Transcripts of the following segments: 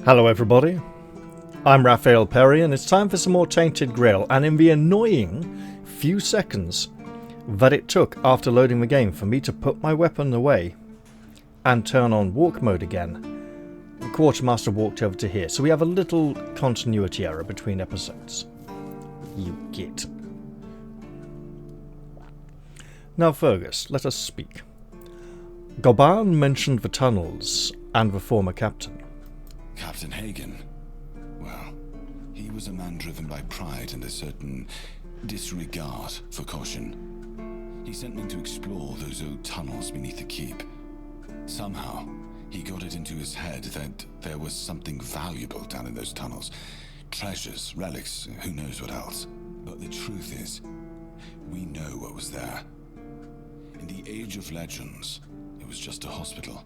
Hello everybody, I'm Raphael Perry and it's time for some more Tainted Grail, and in the annoying few seconds that it took after loading the game for me to put my weapon away and turn on walk mode again, the Quartermaster walked over to here, so we have a little continuity error between episodes. You git. Now Fergus, let us speak. Goban mentioned the tunnels and the former captain. Captain Hagen? Well, he was a man driven by pride and a certain disregard for caution. He sent me to explore those old tunnels beneath the keep. Somehow, he got it into his head that there was something valuable down in those tunnels. Treasures, relics, who knows what else. But the truth is, we know what was there. In the Age of Legends, it was just a hospital.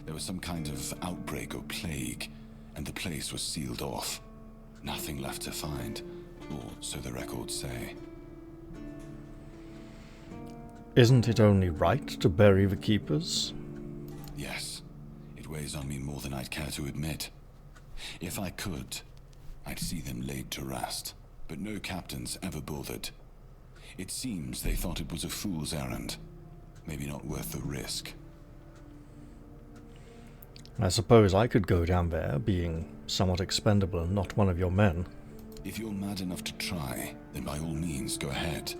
There was some kind of outbreak or plague, and the place was sealed off. Nothing left to find, or so the records say. Isn't it only right to bury the keepers? Yes, it weighs on me more than I'd care to admit. If I could, I'd see them laid to rest, but no captains ever bothered. It seems they thought it was a fool's errand, maybe not worth the risk. I suppose I could go down there, being somewhat expendable and not one of your men. If you're mad enough to try, then by all means go ahead.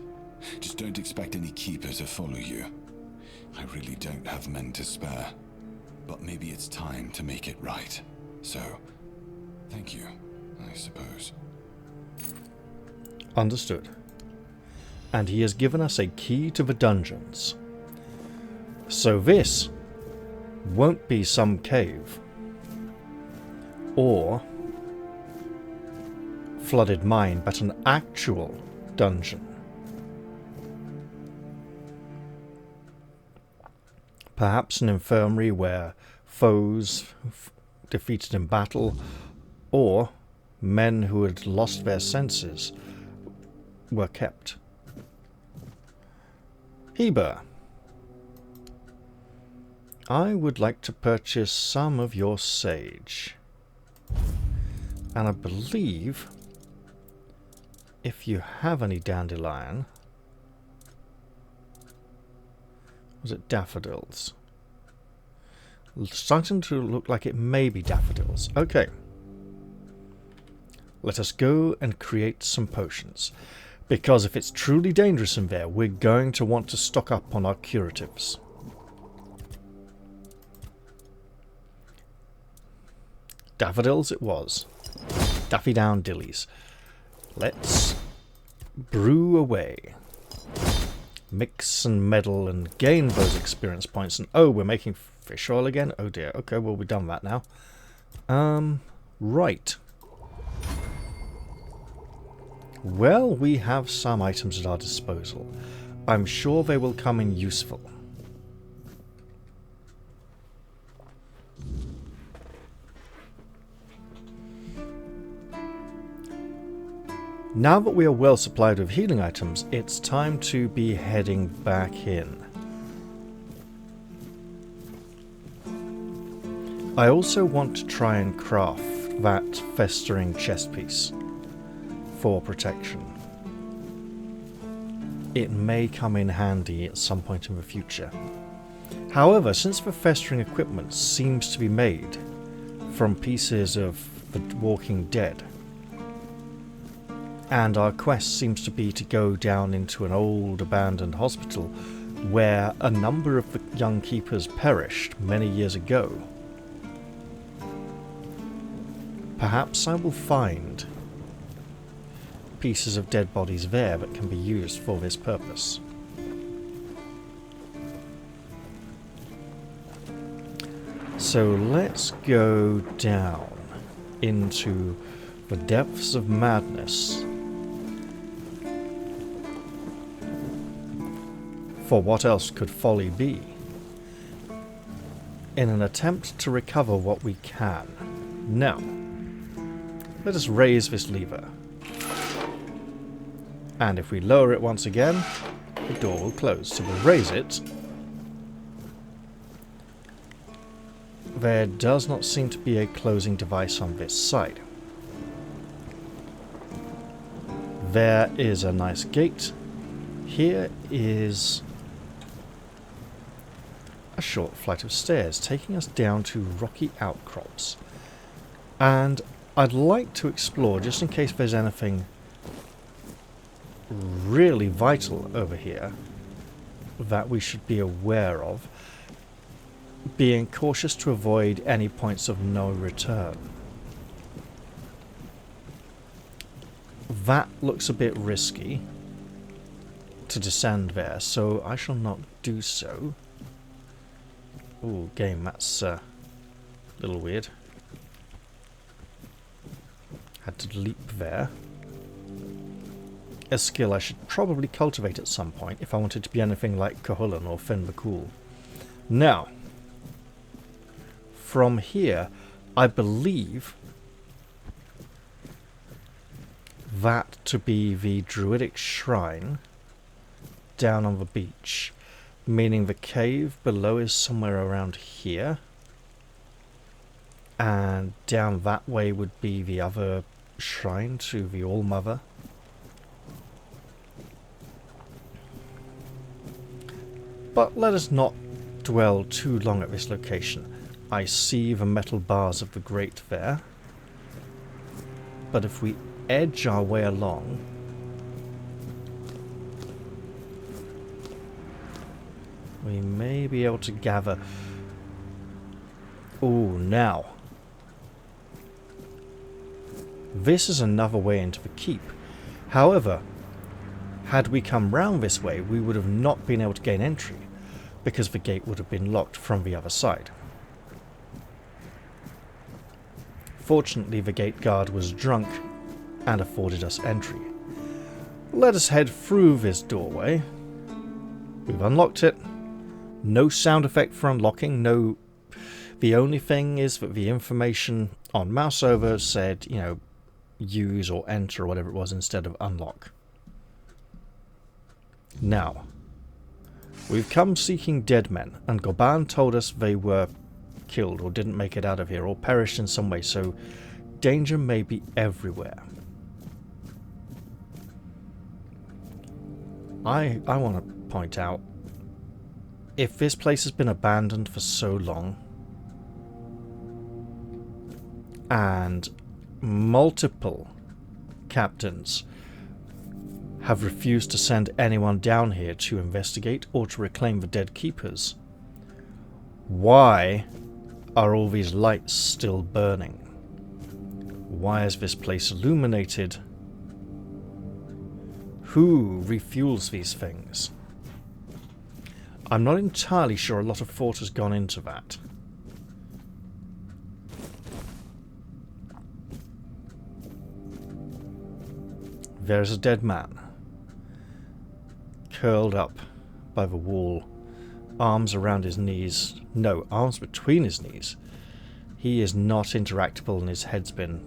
Just don't expect any keeper to follow you. I really don't have men to spare. But maybe it's time to make it right. So, thank you, I suppose. Understood. And he has given us a key to the dungeons. So this won't be some cave or flooded mine, but an actual dungeon. Perhaps an infirmary where foes defeated in battle or men who had lost their senses were kept. Heber, I would like to purchase some of your sage. And I believe if you have any dandelion... Was it daffodils? Starting to look like it may be daffodils. Okay. Let us go and create some potions. Because if it's truly dangerous in there, we're going to want to stock up on our curatives. Daffodils it was. Daffy down dillies. Let's brew away. Mix and meddle and gain those experience points. And oh, we're making fish oil again? Oh dear. Okay, well we've done that now. Right. Well, we have some items at our disposal. I'm sure they will come in useful. Now that we are well supplied with healing items, it's time to be heading back in. I also want to try and craft that festering chest piece for protection. It may come in handy at some point in the future. However, since the festering equipment seems to be made from pieces of the Walking Dead, and our quest seems to be to go down into an old abandoned hospital where a number of the young keepers perished many years ago. Perhaps I will find pieces of dead bodies there that can be used for this purpose. So let's go down into the depths of madness. For what else could folly be? In an attempt to recover what we can. Now, let us raise this lever. And if we lower it once again, the door will close. So we'll raise it. there does not seem to be a closing device on this side. There is a nice gate. Here is a short flight of stairs taking us down to rocky outcrops. And I'd like to explore, just in case there's anything really vital over here that we should be aware of, being cautious to avoid any points of no return. That looks a bit risky to descend there, so I shall not do so. Ooh, game, that's a little weird. Had to leap there. A skill I should probably cultivate at some point if I wanted to be anything like Cuchulainn or Finn the Cool. Now, from here, I believe that to be the druidic shrine down on the beach, meaning the cave below is somewhere around here, and down that way would be the other shrine to the All-Mother. But let us not dwell too long at this location. I see the metal bars of the grate there, but if we edge our way along, we may be able to gather... Ooh, now. This is another way into the keep. However, had we come round this way, we would have not been able to gain entry, because the gate would have been locked from the other side. Fortunately, the gate guard was drunk and afforded us entry. Let us head through this doorway. We've unlocked it. No sound effect for unlocking, no... The only thing is that the information on mouse over said, you know, use or enter or whatever it was instead of unlock. Now, we've come seeking dead men, and Goban told us they were killed or didn't make it out of here or perished in some way, so danger may be everywhere. I want to point out, if this place has been abandoned for so long, and multiple captains have refused to send anyone down here to investigate or to reclaim the dead keepers, why are all these lights still burning? Why is this place illuminated? Who refuels these things? I'm not entirely sure a lot of thought has gone into that. There's a dead man, curled up by the wall, arms around his knees. No, arms between his knees. He is not interactable and his head's been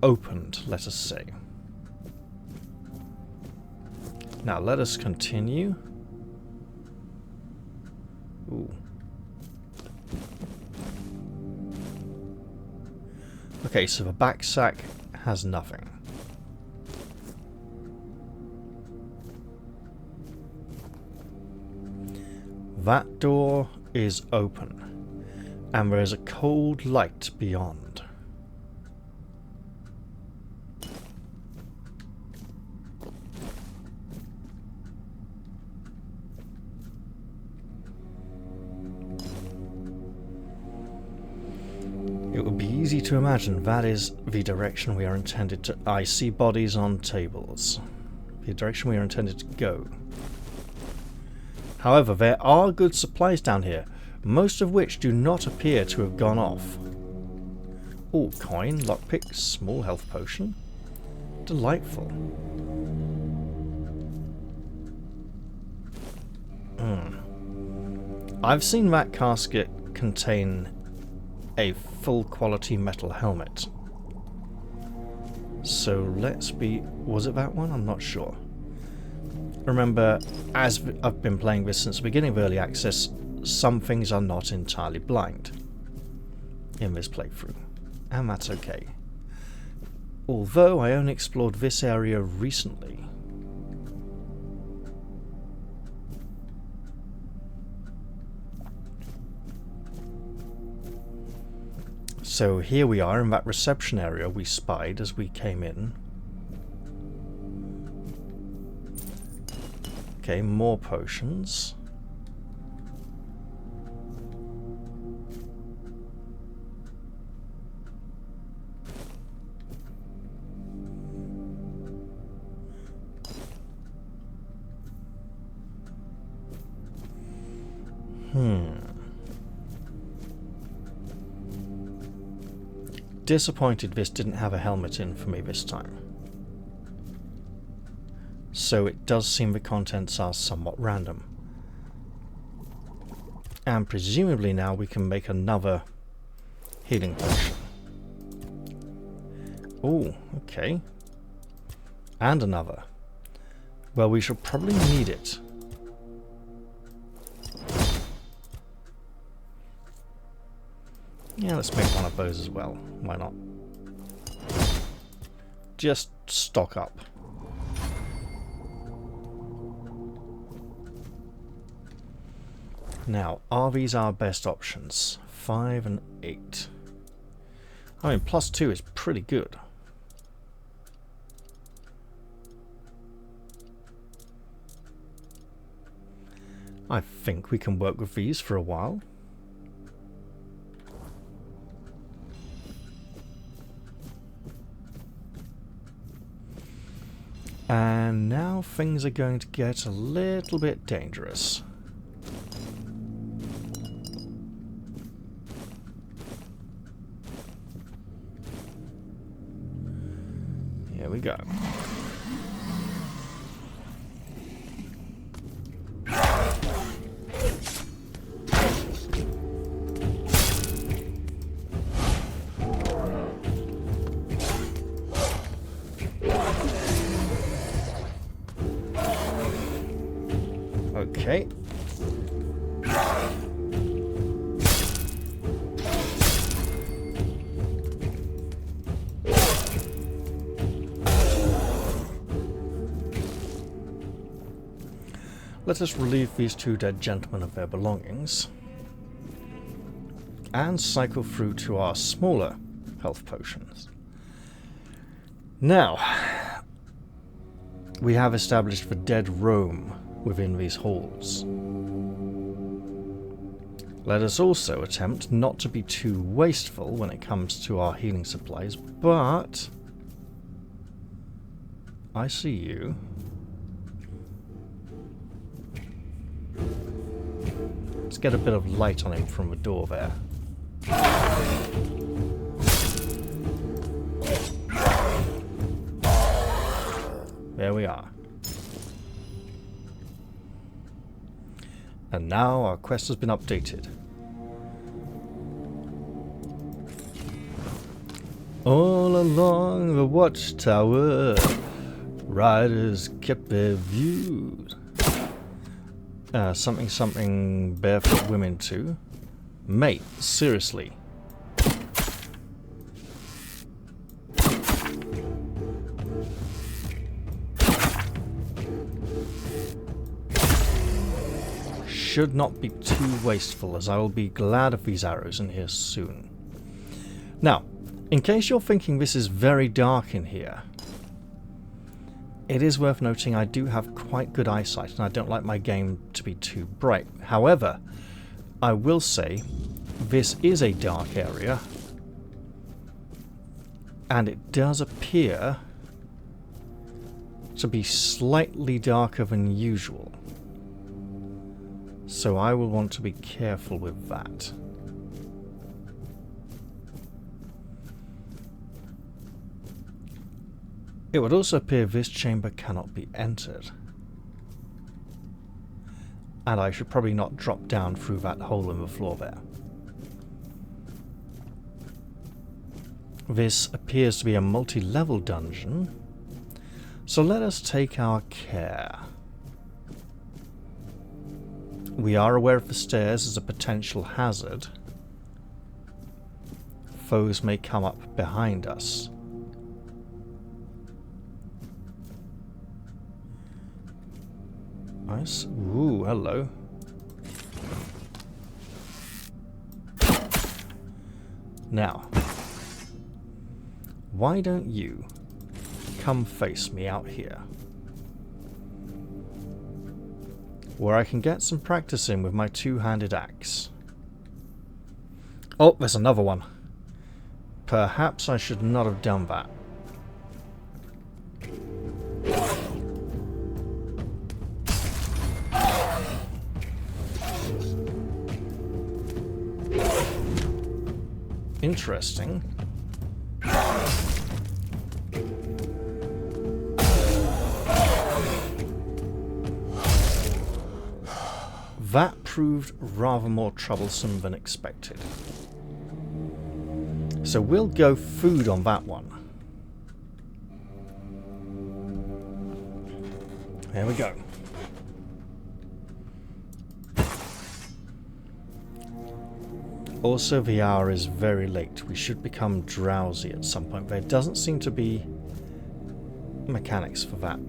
opened, let us say. Now let us continue. Ooh. Okay, so the back sack has nothing. That door is open, and there is a cold light beyond. It would be easy to imagine that is the direction we are intended to... I see bodies on tables. The direction we are intended to go. However, there are good supplies down here, most of which do not appear to have gone off. Oh, coin, lockpick, small health potion. Delightful. I've seen that casket contain a full quality metal helmet. So let's be... was it that one? I'm not sure. Remember, as I've been playing this since the beginning of Early Access, some things are not entirely blind in this playthrough, and that's okay. Although I only explored this area recently. So here we are in that reception area we spied as we came in. Okay, more potions. Disappointed this didn't have a helmet in for me this time. So it does seem the contents are somewhat random. And presumably now we can make another healing potion. Oh, okay. And another. Well, we should probably need it. Yeah, let's make one of those as well. Why not? Just stock up. Now, are these our best options? 5 and 8. I mean, +2 is pretty good. I think we can work with these for a while. And now things are going to get a little bit dangerous. Here we go. Okay. Let us relieve these two dead gentlemen of their belongings and cycle through to our smaller health potions. Now, we have established the dead roam within these halls. Let us also attempt not to be too wasteful when it comes to our healing supplies, but I see you. Let's get a bit of light on him from the door there. There we are. And now our quest has been updated. All along the watchtower, riders kept their views. Something barefoot women too. Mate, seriously. Should not be too wasteful, as I will be glad of these arrows in here soon. Now, in case you're thinking this is very dark in here, it is worth noting I do have quite good eyesight and I don't like my game to be too bright. However, I will say this is a dark area and it does appear to be slightly darker than usual. So I will want to be careful with that. It would also appear this chamber cannot be entered. And I should probably not drop down through that hole in the floor there. This appears to be a multi-level dungeon, so let us take our care. We are aware of the stairs as a potential hazard. Foes may come up behind us. Nice. Ooh, hello. Now, why don't you come face me out here, where I can get some practice in with my two-handed axe. Oh, there's another one. Perhaps I should not have done that. Interesting. That proved rather more troublesome than expected. So we'll go food on that one. There we go. Also, the hour is very late. We should become drowsy at some point. There doesn't seem to be mechanics for that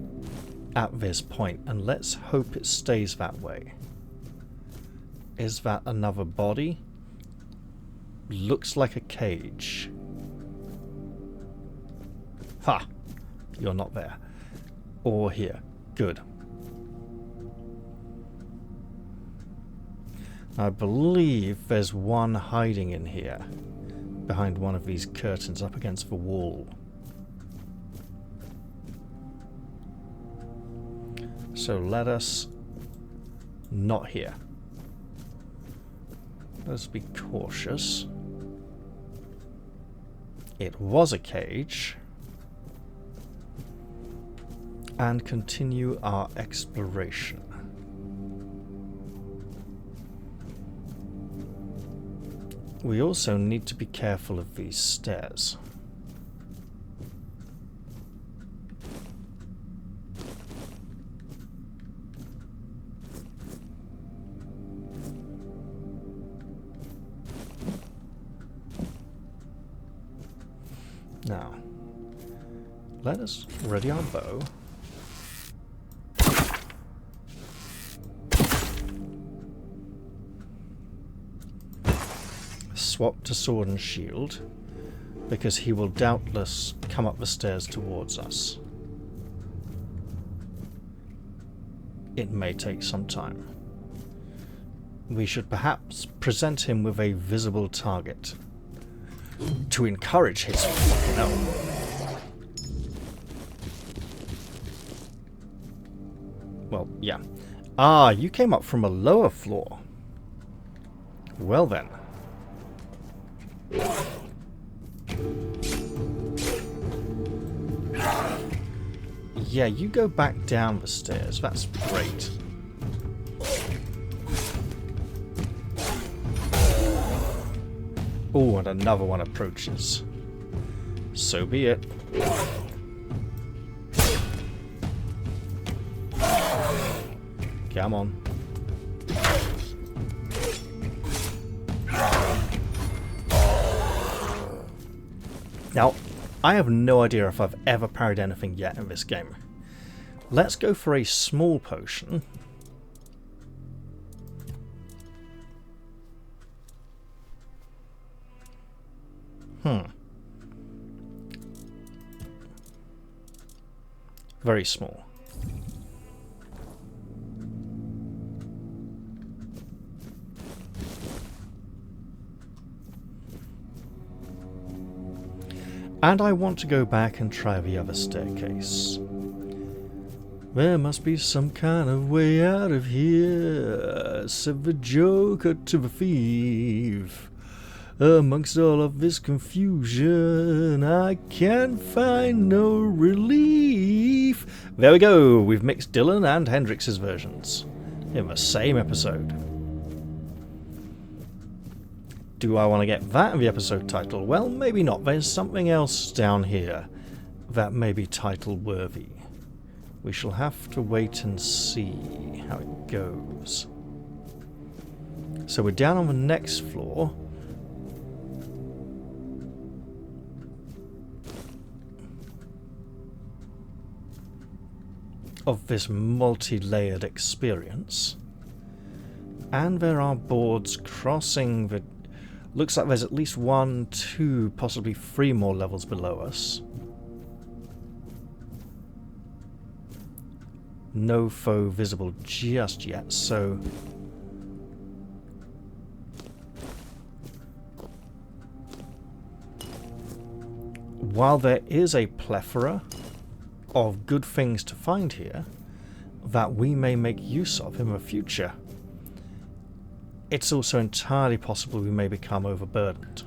at this point, and let's hope it stays that way. Is that another body? Looks like a cage. Ha! You're not there. Or here. Good. I believe there's one hiding in here, behind one of these curtains up against the wall. So let us not here. Let's be cautious. It was a cage. And continue our exploration. We also need to be careful of these stairs. Now, let us ready our bow. Swap to sword and shield, because he will doubtless come up the stairs towards us. It may take some time. We should perhaps present him with a visible target to encourage his fucking hell. Well, yeah. Ah, you came up from a lower floor. Well then. Yeah, you go back down the stairs. That's great. Oh, and another one approaches. So be it. Come on. Now, I have no idea if I've ever parried anything yet in this game. Let's go for a small potion. Very small. And I want to go back and try the other staircase. There must be some kind of way out of here, said the Joker to the thief. Amongst all of this confusion, I can find no relief. There we go, we've mixed Dylan and Hendrix's versions in the same episode. Do I want to get that in the episode title? Well, maybe not. There's something else down here that may be title worthy. We shall have to wait and see how it goes. So we're down on the next floor. Of this multi-layered experience. And there are boards crossing the... Looks like there's at least 1, 2, possibly 3 more levels below us. No foe visible just yet, so... While there is a plethora of good things to find here that we may make use of in the future, it's also entirely possible we may become overburdened.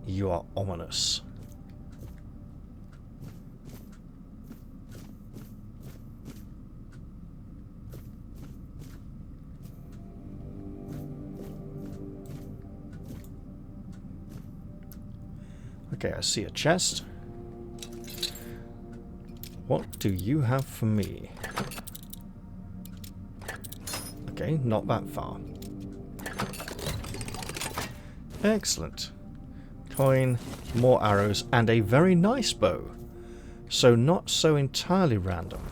You are ominous. Okay, I see a chest. What do you have for me? Okay, not that far. Excellent. Coin, more arrows, and a very nice bow. So not so entirely random.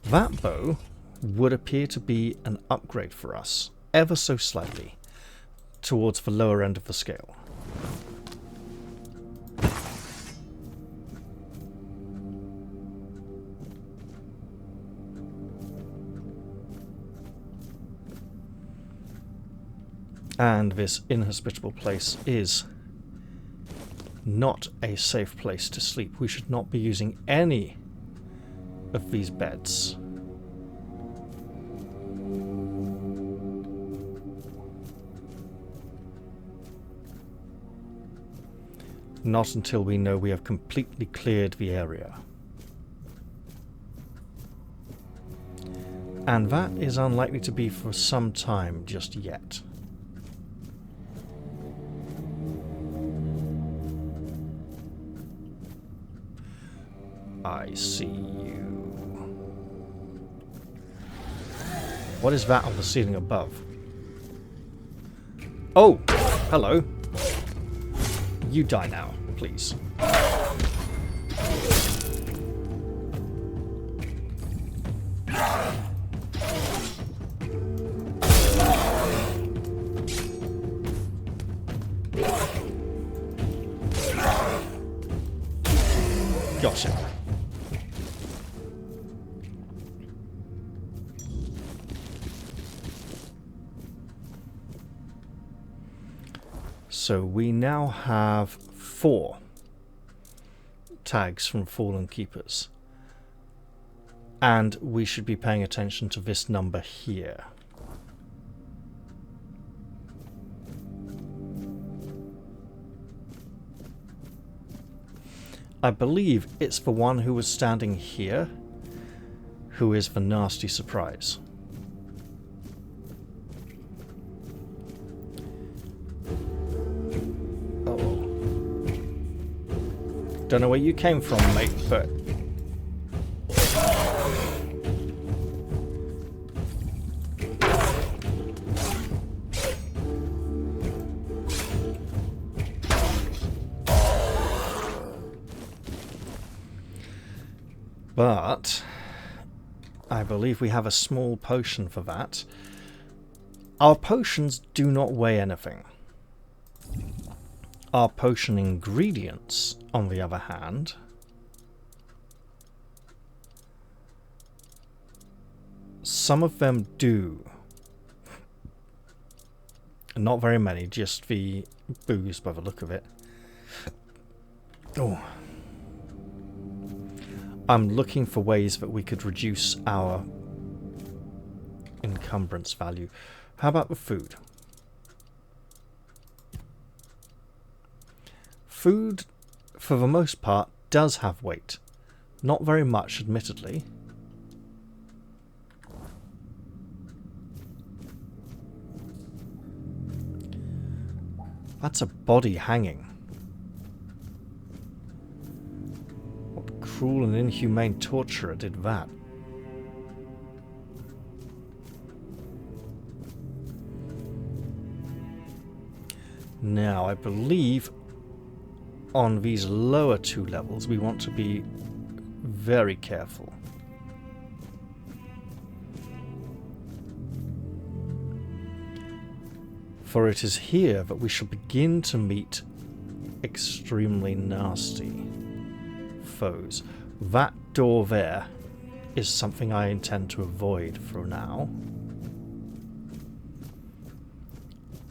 That bow would appear to be an upgrade for us, ever so slightly, towards the lower end of the scale. And this inhospitable place is not a safe place to sleep. We should not be using any of these beds. Not until we know we have completely cleared the area. And that is unlikely to be for some time just yet. I see you. What is that on the ceiling above? Oh! Hello. You die now, please. Gotcha. So we now have 4 tags from Fallen Keepers. And we should be paying attention to this number here. I believe it's the one who was standing here who is the nasty surprise. Don't know where you came from, mate, but... But... I believe we have a small potion for that. Our potions do not weigh anything. Our potion ingredients, on the other hand, some of them do. Not very many, just the booze by the look of it. Oh. I'm looking for ways that we could reduce our encumbrance value. How about the food? Food, for the most part, does have weight. Not very much, admittedly. That's a body hanging. cruel and inhumane torturer did that. Now, I believe on these lower two levels we want to be very careful. For it is here that we shall begin to meet extremely nasty foes. That door there is something I intend to avoid for now,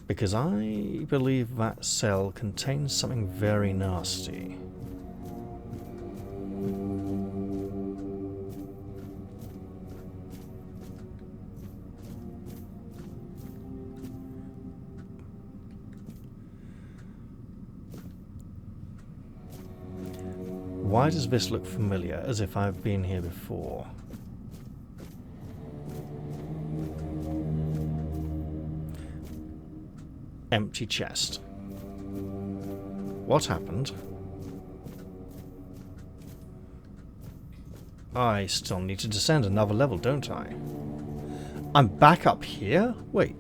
because I believe that cell contains something very nasty. Why does this look familiar, as if I've been here before? Empty chest. What happened? I still need to descend another level, don't I? I'm back up here? Wait.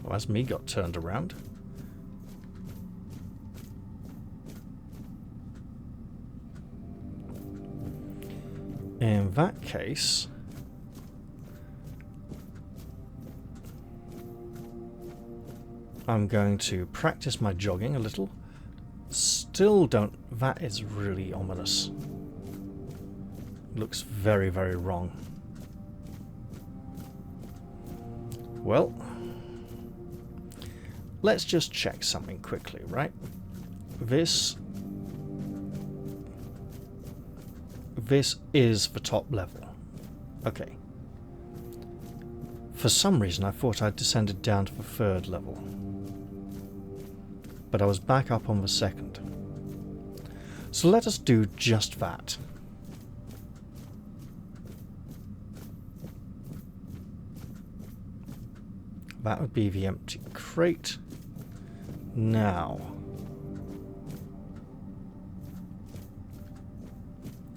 Well, that's me got turned around. In that case, I'm going to practice my jogging a little. Still don't... That is really ominous. Looks very, very wrong. Well, let's just check something quickly, right? This is the top level. Okay. For some reason I thought I'd descended down to the third level, but I was back up on the second. So let us do just that. That would be the empty crate. Now,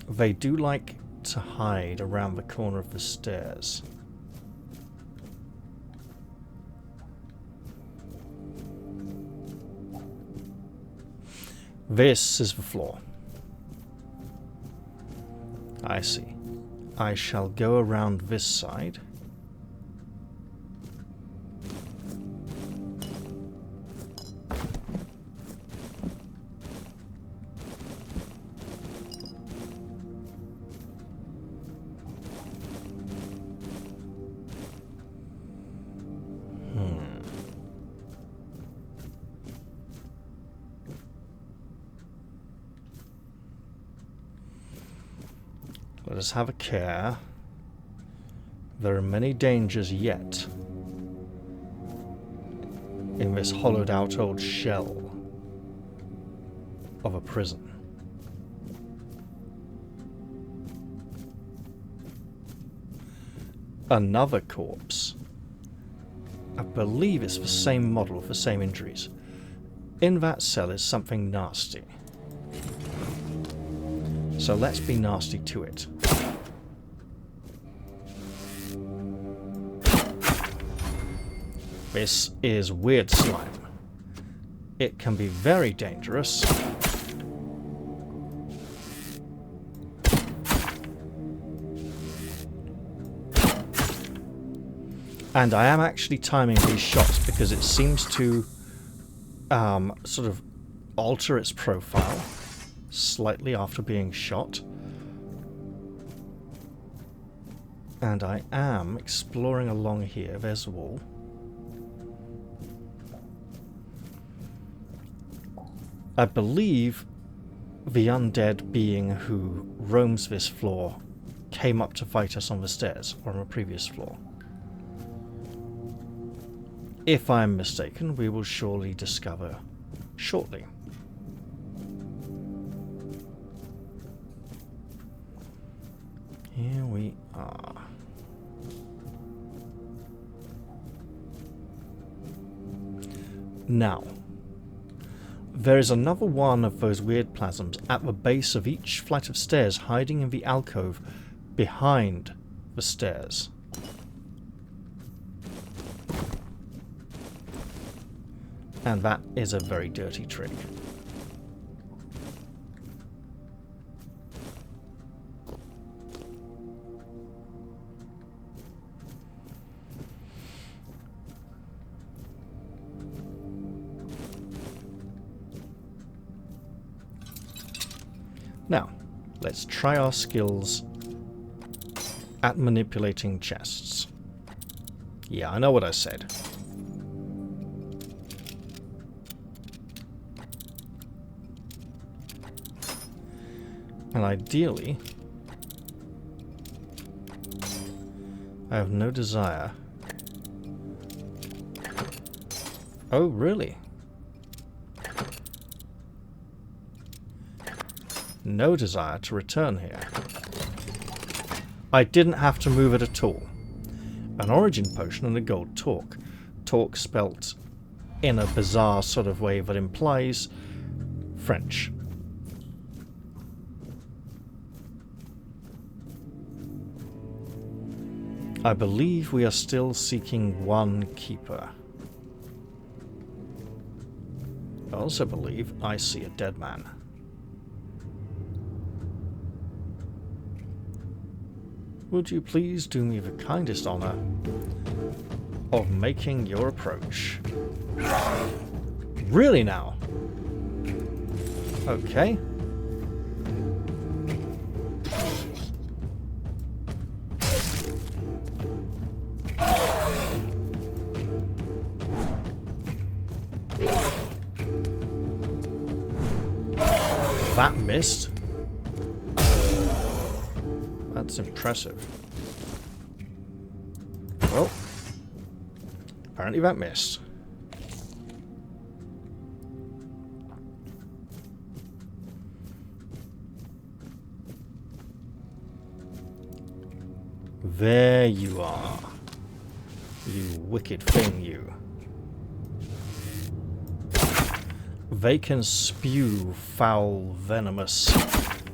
they do like to hide around the corner of the stairs. This is the floor. I see. I shall go around this side. Let us have a care. There are many dangers yet in this hollowed out old shell of a prison. Another corpse. I believe it's the same model with the same injuries. In that cell is something nasty. So let's be nasty to it. This is weird slime. It can be very dangerous. And I am actually timing these shots because it seems to sort of alter its profile slightly after being shot. And I am exploring along here. There's the wall. I believe the undead being who roams this floor came up to fight us on the stairs, or on a previous floor. If I'm mistaken, we will surely discover shortly. Here we are. Now, there is another one of those weird plasms at the base of each flight of stairs, hiding in the alcove behind the stairs. And that is a very dirty trick. Now, let's try our skills at manipulating chests. Yeah, I know what I said. And ideally, I have no desire. Oh, really? No desire to return here. I didn't have to move it at all. An origin potion and a gold torque. Torque spelt in a bizarre sort of way that implies French. I believe we are still seeking one keeper. I also believe I see a dead man. Would you please do me the kindest honor of making your approach? Really now? Okay. That missed. That's impressive. Well, apparently that missed. There you are. You wicked thing, you. They can spew foul, venomous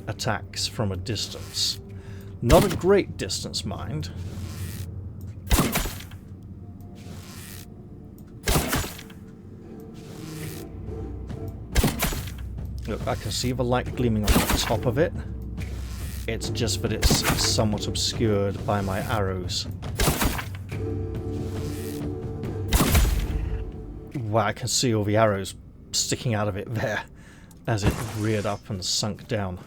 attacks from a distance. Not a great distance, mind. Look, I can see the light gleaming on the top of it. It's just that it's somewhat obscured by my arrows. Wow, I can see all the arrows sticking out of it there as it reared up and sunk down.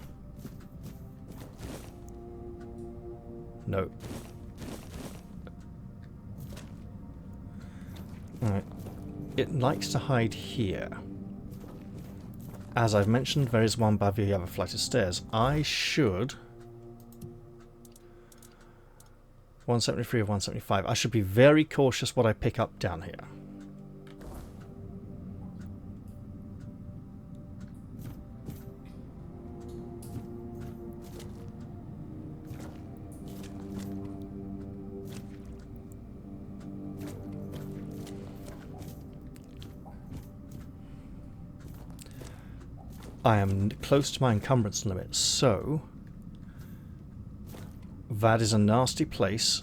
No. Alright. It likes to hide here. As I've mentioned, there is one by the other flight of stairs. I should... 173 of 175. I should be very cautious what I pick up down here. I am close to my encumbrance limit, so that is a nasty place.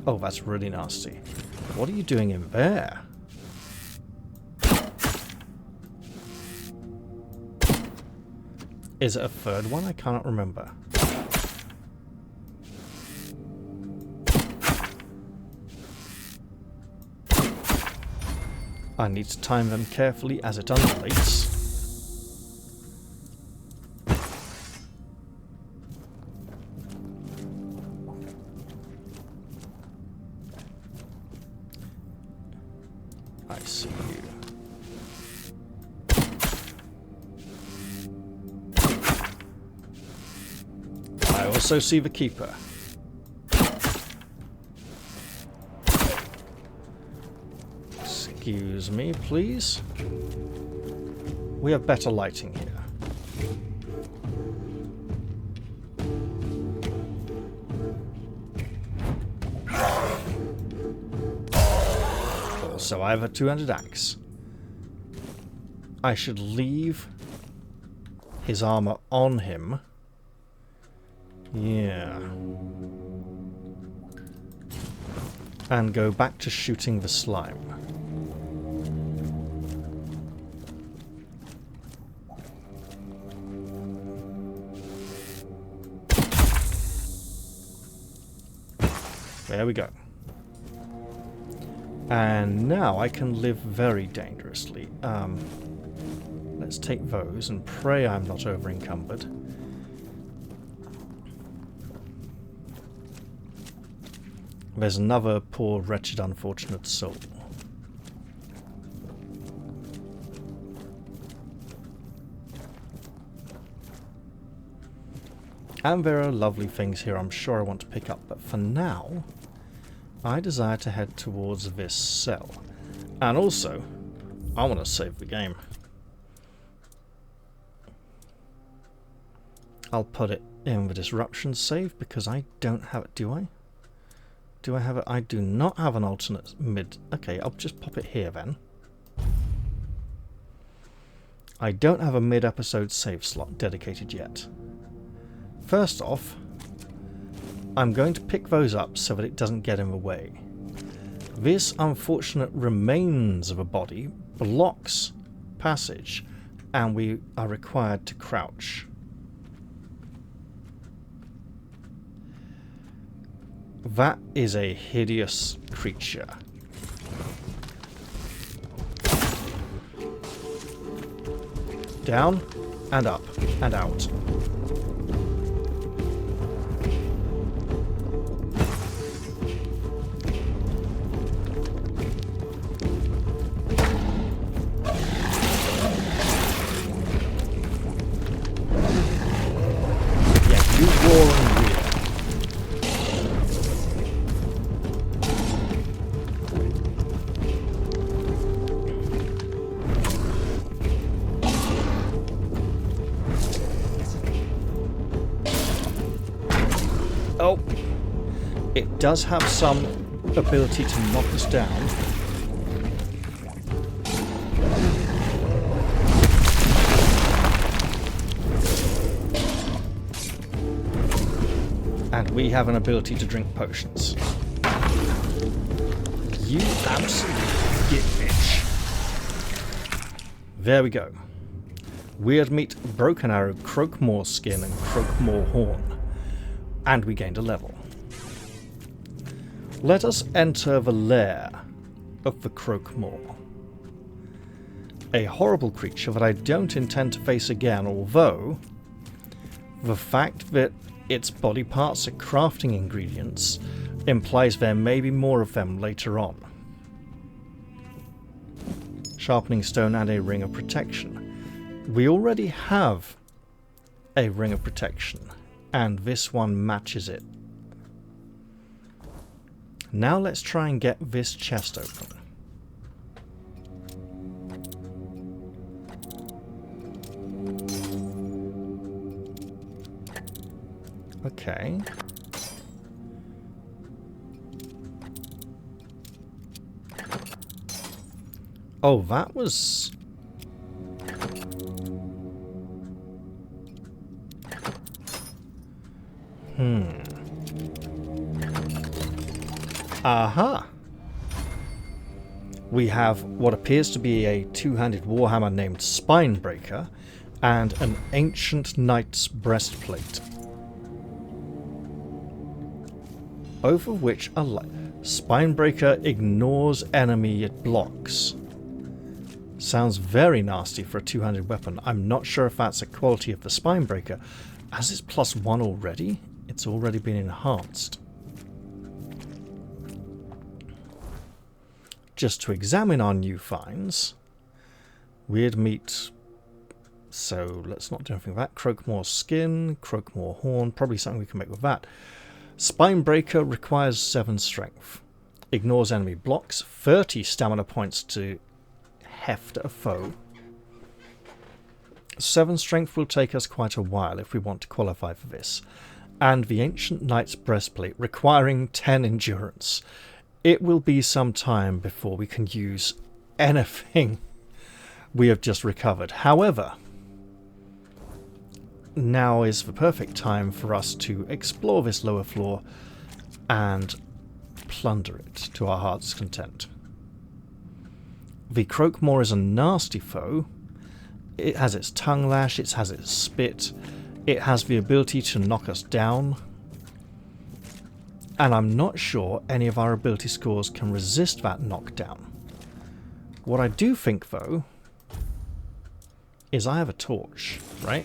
Oh, that's really nasty. What are you doing in there? Is it a third one? I cannot remember. I need to time them carefully as it undulates. I see you. I also see the keeper. Excuse me, please. We have better lighting here. Also, I have a two-handed axe. I should leave his armor on him. Yeah. And go back to shooting the slime. There we go. And now I can live very dangerously. Let's take those and pray I'm not over-encumbered. There's another poor, wretched, unfortunate soul. And there are lovely things here I'm sure I want to pick up, but for now, I desire to head towards this cell. And also, I want to save the game. I'll put it in the disruption save because I don't have it, do I? Do I have it? I do not have an alternate mid. Okay, I'll just pop it here then. I don't have a mid-episode save slot dedicated yet. First off, I'm going to pick those up so that it doesn't get in the way. This unfortunate remains of a body blocks passage, and we are required to crouch. That is a hideous creature. Down and up and out. Yeah, you roar and rear. Oh, it does have some ability to knock us down. And we have an ability to drink potions. You absolute git bitch. There we go. Weird meat, broken arrow, Croakmaw skin, and Croakmaw horn. And we gained a level. Let us enter the lair of the Croakmaw. A horrible creature that I don't intend to face again, although the fact that its body parts are crafting ingredients implies there may be more of them later on. Sharpening stone and a ring of protection. We already have a ring of protection, and this one matches it. Now let's try and get this chest open. Okay. Oh, that was... Aha! We have what appears to be a two-handed warhammer named Spinebreaker and an ancient knight's breastplate. Both of which are Spinebreaker ignores enemy it blocks. Sounds very nasty for a two-handed weapon. I'm not sure if that's a quality of the Spinebreaker. As it's +1 already, it's already been enhanced. Just to examine our new finds. Weird meat. So let's not do anything with that. Croakmaw skin, Croakmaw horn. Probably something we can make with that. Spinebreaker requires 7 strength. Ignores enemy blocks. 30 stamina points to heft a foe. 7 strength will take us quite a while if we want to qualify for this. And the Ancient Knight's breastplate requiring 10 endurance. It will be some time before we can use anything we have just recovered. However, now is the perfect time for us to explore this lower floor and plunder it to our heart's content. The Croakmaw is a nasty foe. It has its tongue lash, it has its spit, it has the ability to knock us down. And I'm not sure any of our ability scores can resist that knockdown. What I do think, though, is I have a torch, right?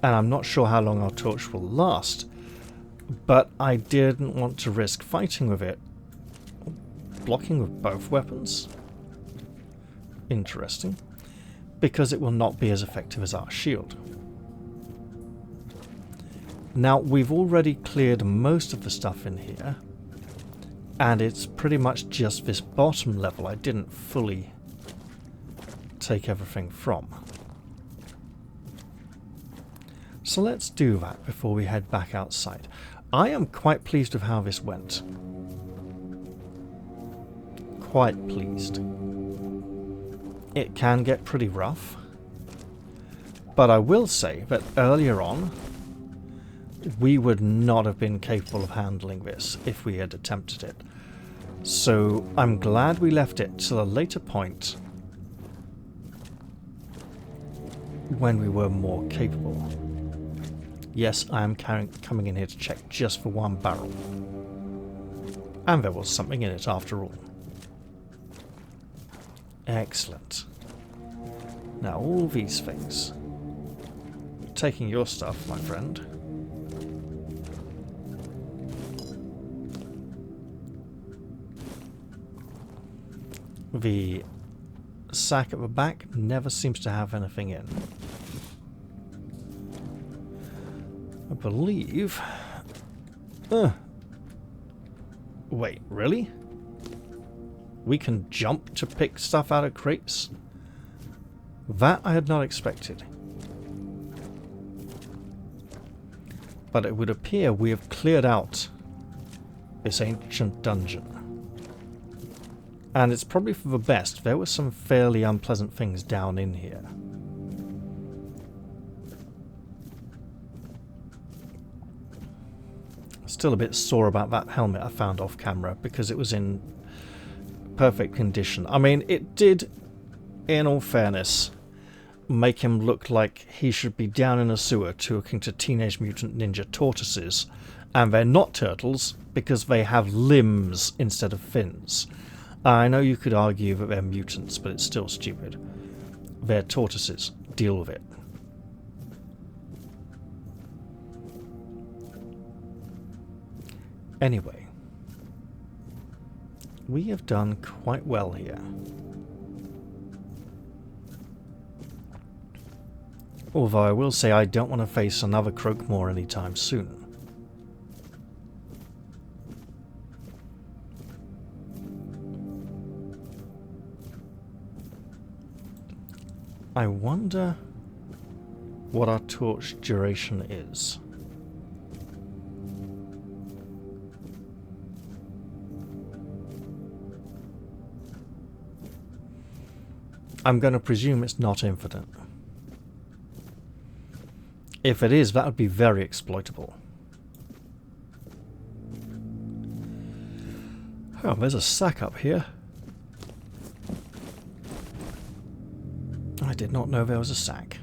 And I'm not sure how long our torch will last, but I didn't want to risk fighting with it. Blocking with both weapons. Interesting. Because it will not be as effective as our shield. Now, we've already cleared most of the stuff in here, and it's pretty much just this bottom level I didn't fully take everything from. So let's do that before we head back outside. I am quite pleased with how this went. Quite pleased. It can get pretty rough, but I will say that earlier on, we would not have been capable of handling this if we had attempted it. So I'm glad we left it till a later point when we were more capable. Yes, I am coming in here to check just for one barrel. And there was something in it after all. Excellent. Now all these things. Taking your stuff, my friend. The sack at the back never seems to have anything in. I believe... Wait, really? We can jump to pick stuff out of crates? That I had not expected. But it would appear we have cleared out this ancient dungeon. And it's probably for the best. There were some fairly unpleasant things down in here. Still a bit sore about that helmet I found off camera because it was in perfect condition. I mean, it did, in all fairness, make him look like he should be down in a sewer talking to Teenage Mutant Ninja tortoises. And they're not turtles because they have limbs instead of fins. I know you could argue that they're mutants, but it's still stupid. They're tortoises. Deal with it. Anyway, we have done quite well here. Although I will say I don't want to face another Croakmaw anytime soon. I wonder what our torch duration is. I'm going to presume it's not infinite. If it is, that would be very exploitable. Oh, there's a sack up here. I did not know there was a sack.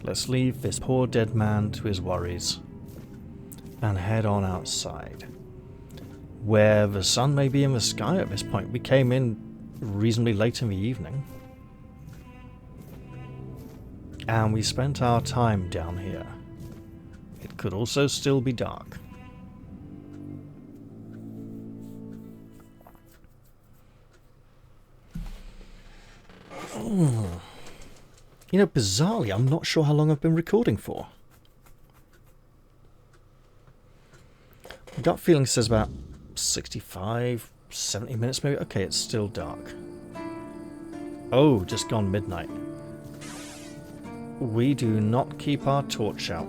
Let's leave this poor dead man to his worries and head on outside, where the sun may be in the sky at this point. We came in reasonably late in the evening, and we spent our time down here. It could also still be dark. Oh. You know, bizarrely, I'm not sure how long I've been recording for. My gut feeling says about 65, 70 minutes maybe. Okay, it's still dark. Oh, just gone midnight. We do not keep our torch out.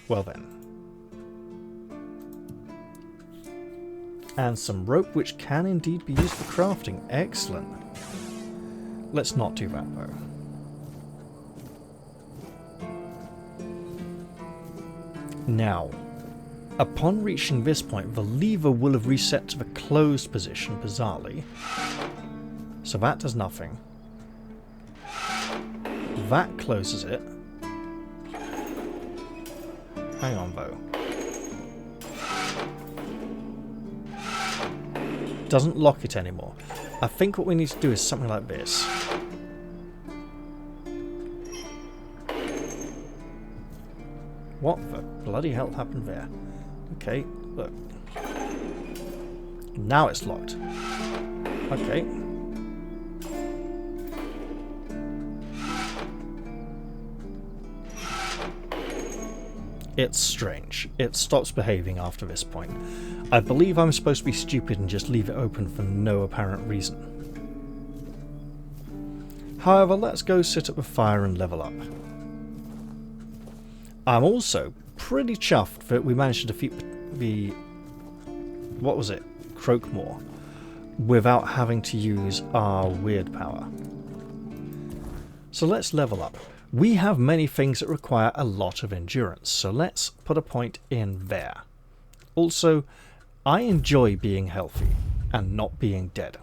Well then. And some rope, which can indeed be used for crafting. Excellent. Let's not do that, though. Now, upon reaching this point, the lever will have reset to the closed position, bizarrely. So that does nothing. That closes it. Hang on, though. Doesn't lock it anymore. I think what we need to do is something like this. What the bloody hell happened there? Okay, look. Now it's locked. Okay. It's strange. It stops behaving after this point. I believe I'm supposed to be stupid and just leave it open for no apparent reason. However, let's go sit at the fire and level up. I'm also pretty chuffed that we managed to defeat the... what was it? Croakmaw. Without having to use our weird power. So let's level up. We have many things that require a lot of endurance, so let's put a point in there. Also, I enjoy being healthy and not being dead.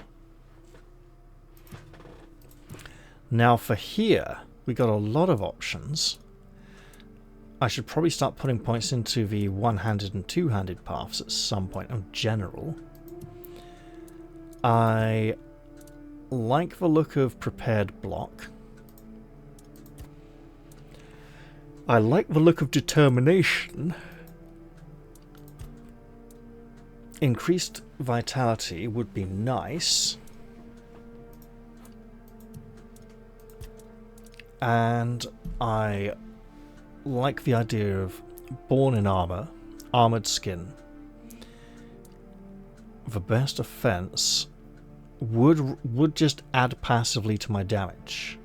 Now for here, we got a lot of options. I should probably start putting points into the one-handed and two-handed paths at some point in general. I like the look of prepared block. I like the look of determination. Increased vitality would be nice. And I like the idea of born in armor, armored skin. The best offense would just add passively to my damage.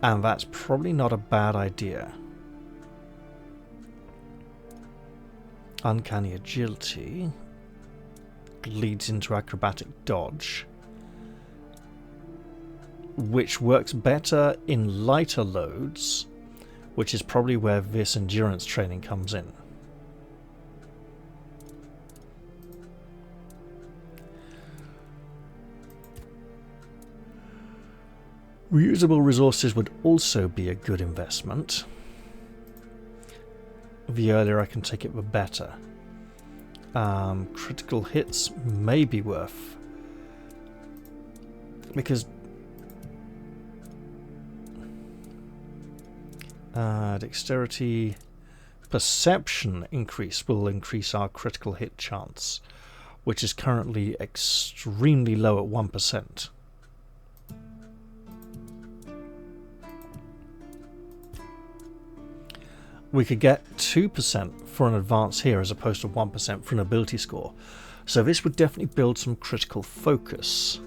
And that's probably not a bad idea. Uncanny agility leads into acrobatic dodge, which works better in lighter loads, which is probably where this endurance training comes in. Reusable resources would also be a good investment. The earlier I can take it, the better. Critical hits may be worth, because dexterity perception increase will increase our critical hit chance, which is currently extremely low at 1%. We could get 2% for an advance here as opposed to 1% for an ability score. So this would definitely build some critical focus.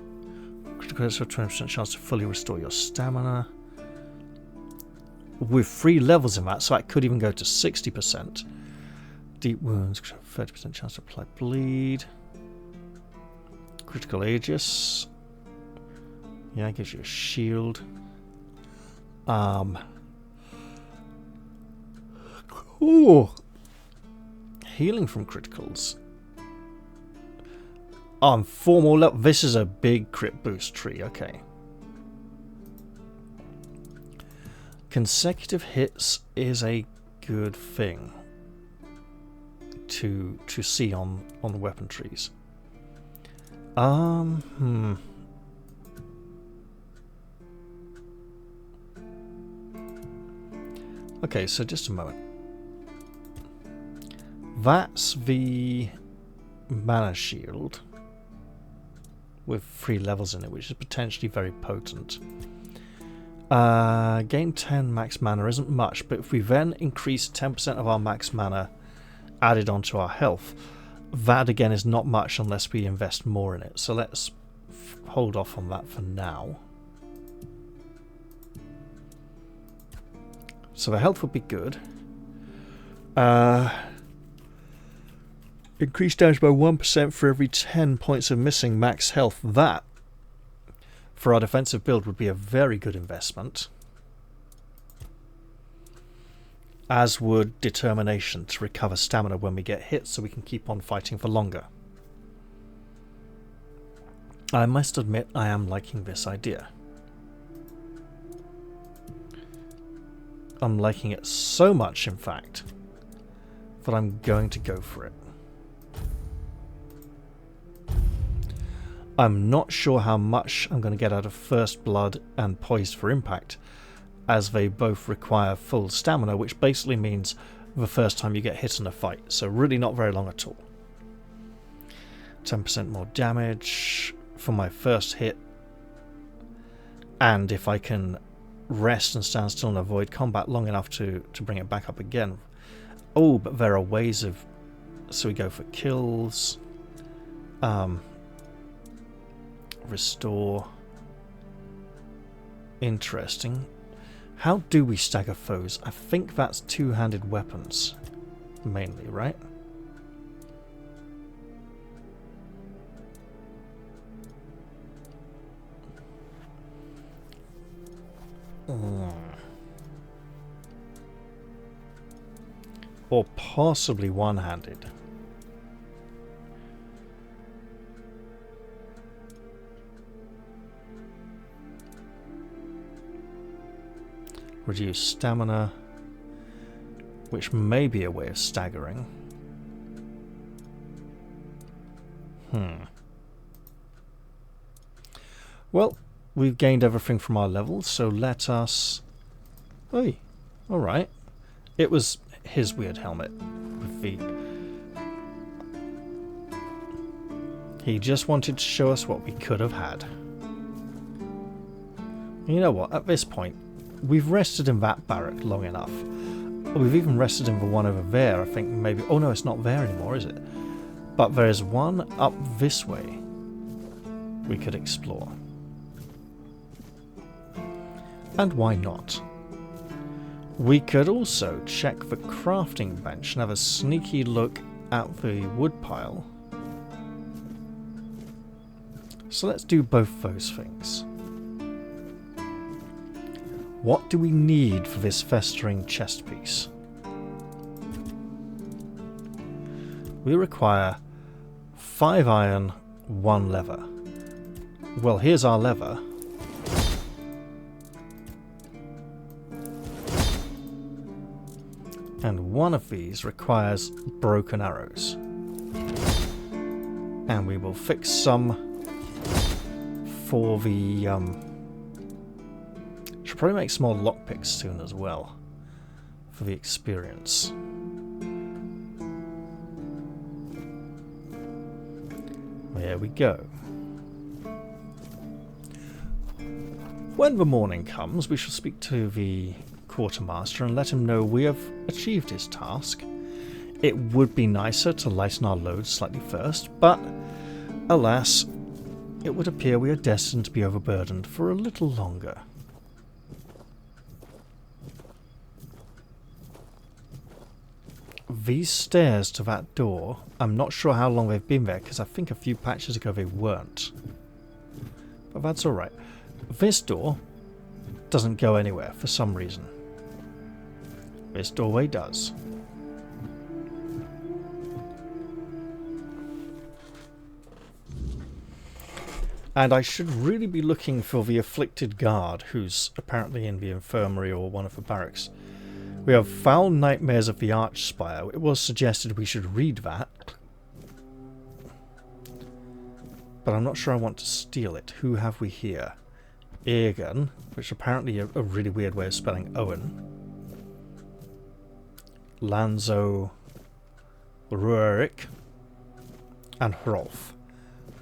Critical hits have 20% chance to fully restore your stamina. With 3 levels in that, so that could even go to 60%. Deep wounds, 30% chance to apply bleed. Critical Aegis. Yeah, it gives you a shield. Ooh. Healing from criticals. 4 more levels. This is a big crit boost tree, okay. Consecutive hits is a good thing to see on weapon trees. Okay, so just a moment. That's the mana shield with 3 levels in it, which is potentially very potent. Gain 10 max mana isn't much, but if we then increase 10% of our max mana added onto our health, That again is not much unless we invest more in it, so let's hold off on that for now. So the health would be good. Increase damage by 1% for every 10 points of missing max health. That, for our defensive build, would be a very good investment. As would determination to recover stamina when we get hit so we can keep on fighting for longer. I must admit I am liking this idea. I'm liking it so much, in fact, that I'm going to go for it. I'm not sure how much I'm going to get out of First Blood and Poised for Impact, as they both require full stamina, which basically means the first time you get hit in a fight, so really not very long at all. 10% more damage for my first hit, and if I can rest and stand still and avoid combat long enough to bring it back up again. Oh, but there are ways of... So we go for kills. Restore. Interesting. How do we stagger foes? I think that's two-handed weapons, mainly, right? Or possibly one-handed. Reduce stamina, which may be a way of staggering. Well, we've gained everything from our levels, so let us... Oi, alright. It was his weird helmet with the... He just wanted to show us what we could have had. You know what, at this point, we've rested in that barrack long enough. We've even rested in the one over there, I think maybe... Oh no, it's not there anymore, is it? But there's one up this way we could explore. And why not? We could also check the crafting bench and have a sneaky look at the wood pile. So let's do both those things. What do we need for this festering chest piece? We require 5 iron, 1 leather. Well, here's our leather. And one of these requires broken arrows. And we will fix some for the... Should probably make small lockpicks soon as well, for the experience. There we go. When the morning comes, we shall speak to the quartermaster and let him know we have achieved his task. It would be nicer to lighten our load slightly first, but alas, it would appear we are destined to be overburdened for a little longer. These stairs to that door, I'm not sure how long they've been there, because I think a few patches ago they weren't. But that's alright. This door doesn't go anywhere for some reason. This doorway does. And I should really be looking for the afflicted guard, who's apparently in the infirmary or one of the barracks. We have Foul Nightmares of the Archspire. It was suggested we should read that. But I'm not sure I want to steal it. Who have we here? Egan, which apparently a really weird way of spelling Owen. Lanzo, Rurik, and Hrolf.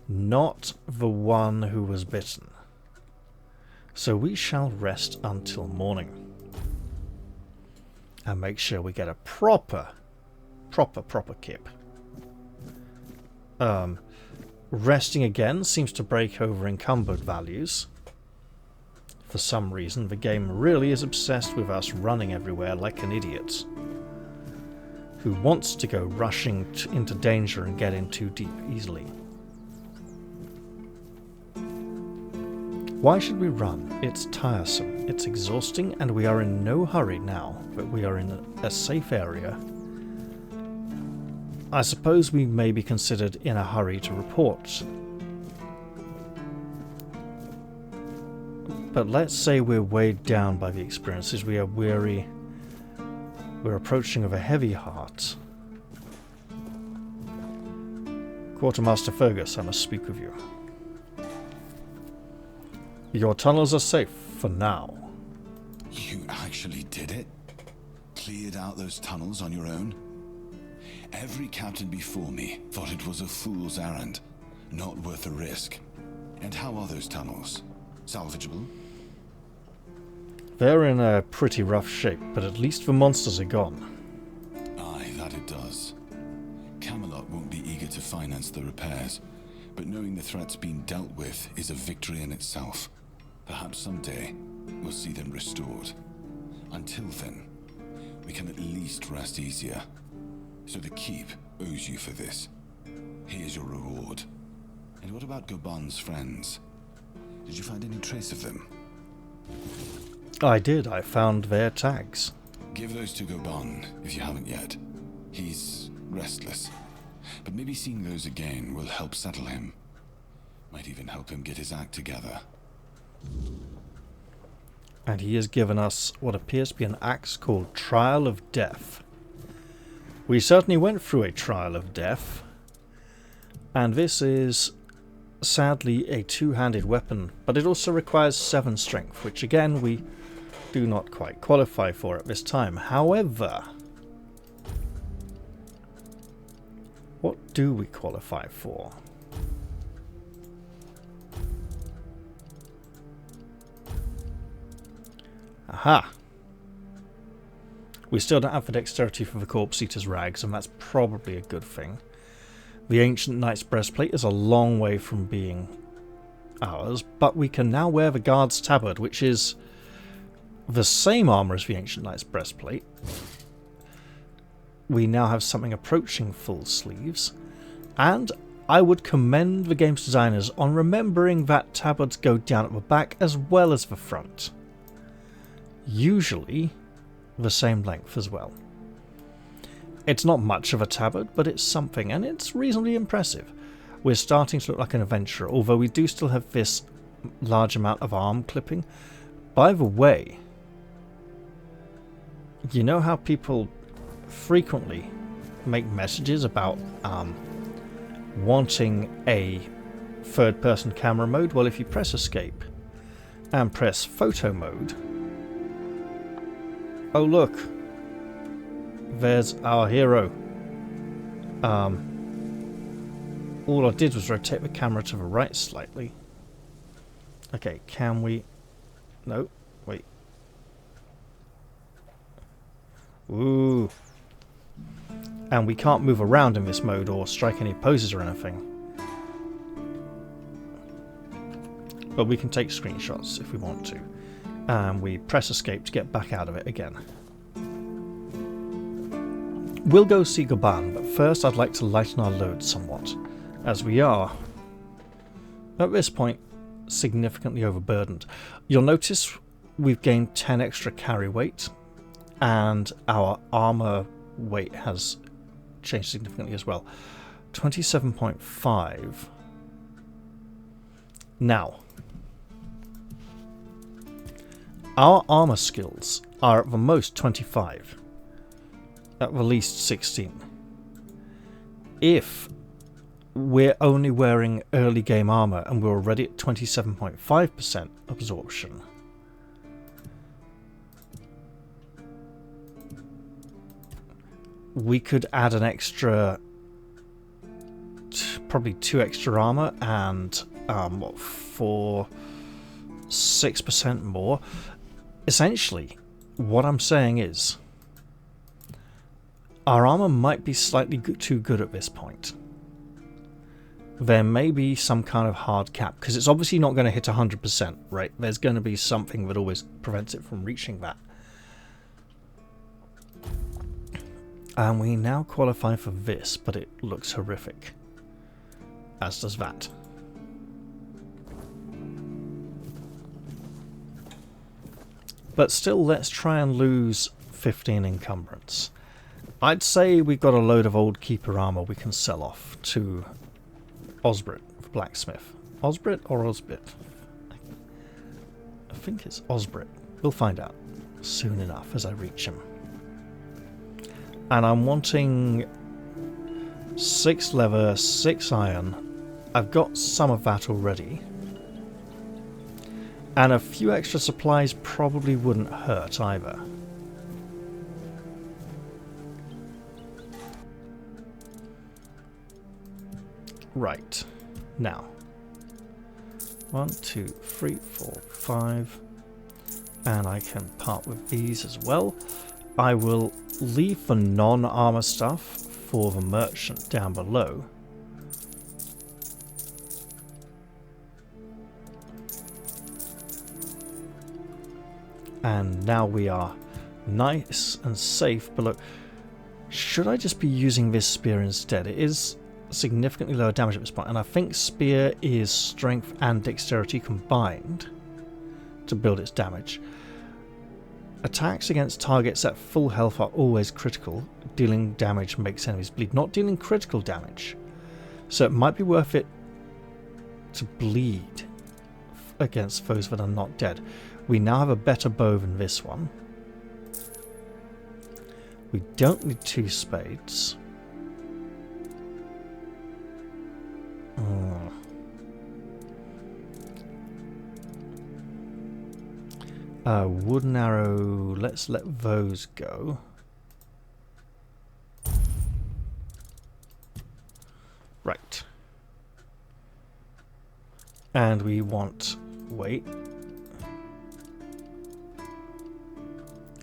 Not the one who was bitten. So we shall rest until morning. And make sure we get a proper kip. Resting again seems to break over encumbered values. For some reason, the game really is obsessed with us running everywhere like an idiot who wants to go rushing into danger and get in too deep easily. Why should we run? It's tiresome, it's exhausting, and we are in no hurry now that we are in a safe area. I suppose we may be considered in a hurry to report. But let's say we're weighed down by the experiences, we are weary, we're approaching with a heavy heart. Quartermaster Fergus, I must speak with you. Your tunnels are safe for now. You actually did it? Cleared out those tunnels on your own? Every captain before me thought it was a fool's errand, not worth the risk. And how are those tunnels? Salvageable? They're in a pretty rough shape, but at least the monsters are gone. Aye, that it does. Camelot won't be eager to finance the repairs, but knowing the threat's been dealt with is a victory in itself. Perhaps someday we'll see them restored. Until then, we can at least rest easier. So the Keep owes you for this. Here's your reward. And what about Goban's friends? Did you find any trace of them? I did. I found their tags. Give those to Goban, if you haven't yet. He's restless. But maybe seeing those again will help settle him. Might even help him get his act together. And he has given us what appears to be an axe called Trial of Death. We certainly went through a Trial of Death. And this is sadly a two-handed weapon, but it also requires 7 strength, which again we do not quite qualify for at this time. However, what do we qualify for? Aha! We still don't have the dexterity for the Corpse Eater's rags, and that's probably a good thing. The Ancient Knight's breastplate is a long way from being ours, but we can now wear the Guard's tabard, which is the same armour as the Ancient Knight's breastplate. We now have something approaching full sleeves, and I would commend the game's designers on remembering that tabards go down at the back as well as the front. Usually the same length as well. It's not much of a tabard, but it's something, and it's reasonably impressive. We're starting to look like an adventurer, although we do still have this large amount of arm clipping. By the way, you know how people frequently make messages about wanting a third-person camera mode? Well, if you press escape and press photo mode, oh look, there's our hero. All I did was rotate the camera to the right slightly. Okay, can we... No, wait. Ooh. And we can't move around in this mode or strike any poses or anything. But we can take screenshots if we want to. And we press escape to get back out of it again. We'll go see Goban, but first I'd like to lighten our load somewhat, as we are, at this point, significantly overburdened. You'll notice we've gained 10 extra carry weight, and our armour weight has changed significantly as well. 27.5. Now, our armour skills are at the most 25. At the least 16. If we're only wearing early game armour and we're already at 27.5% absorption, we could add an extra, probably 2 extra armour and 6% more. Essentially, what I'm saying is, our armour might be slightly too good at this point. there may be some kind of hard cap, because it's obviously not going to hit 100%, right? There's going to be something that always prevents it from reaching that. And we now qualify for this, but it looks horrific. As does that. But still, let's try and lose 15 encumbrance. I'd say we've got a load of old keeper armor we can sell off to Osbrit, blacksmith. Osbrit or Osbit? I think it's Osbrit. We'll find out soon enough as I reach him. And I'm wanting 6 leather, 6 iron. I've got some of that already. And a few extra supplies probably wouldn't hurt either. Right. Now. 1, 2, 3, 4, 5. And I can part with these as well. I will leave the non-armor stuff for the merchant down below. And now we are nice and safe below. Should I just be using this spear instead? It is significantly lower damage at this point, and I think spear is strength and dexterity combined to build its damage. Attacks against targets at full health are always critical. Dealing damage makes enemies bleed, not dealing critical damage. So it might be worth it to bleed against foes that are not dead. We now have a better bow than this one. We don't need 2 spades. Wooden arrow, let's let those go. Right. And we want, wait.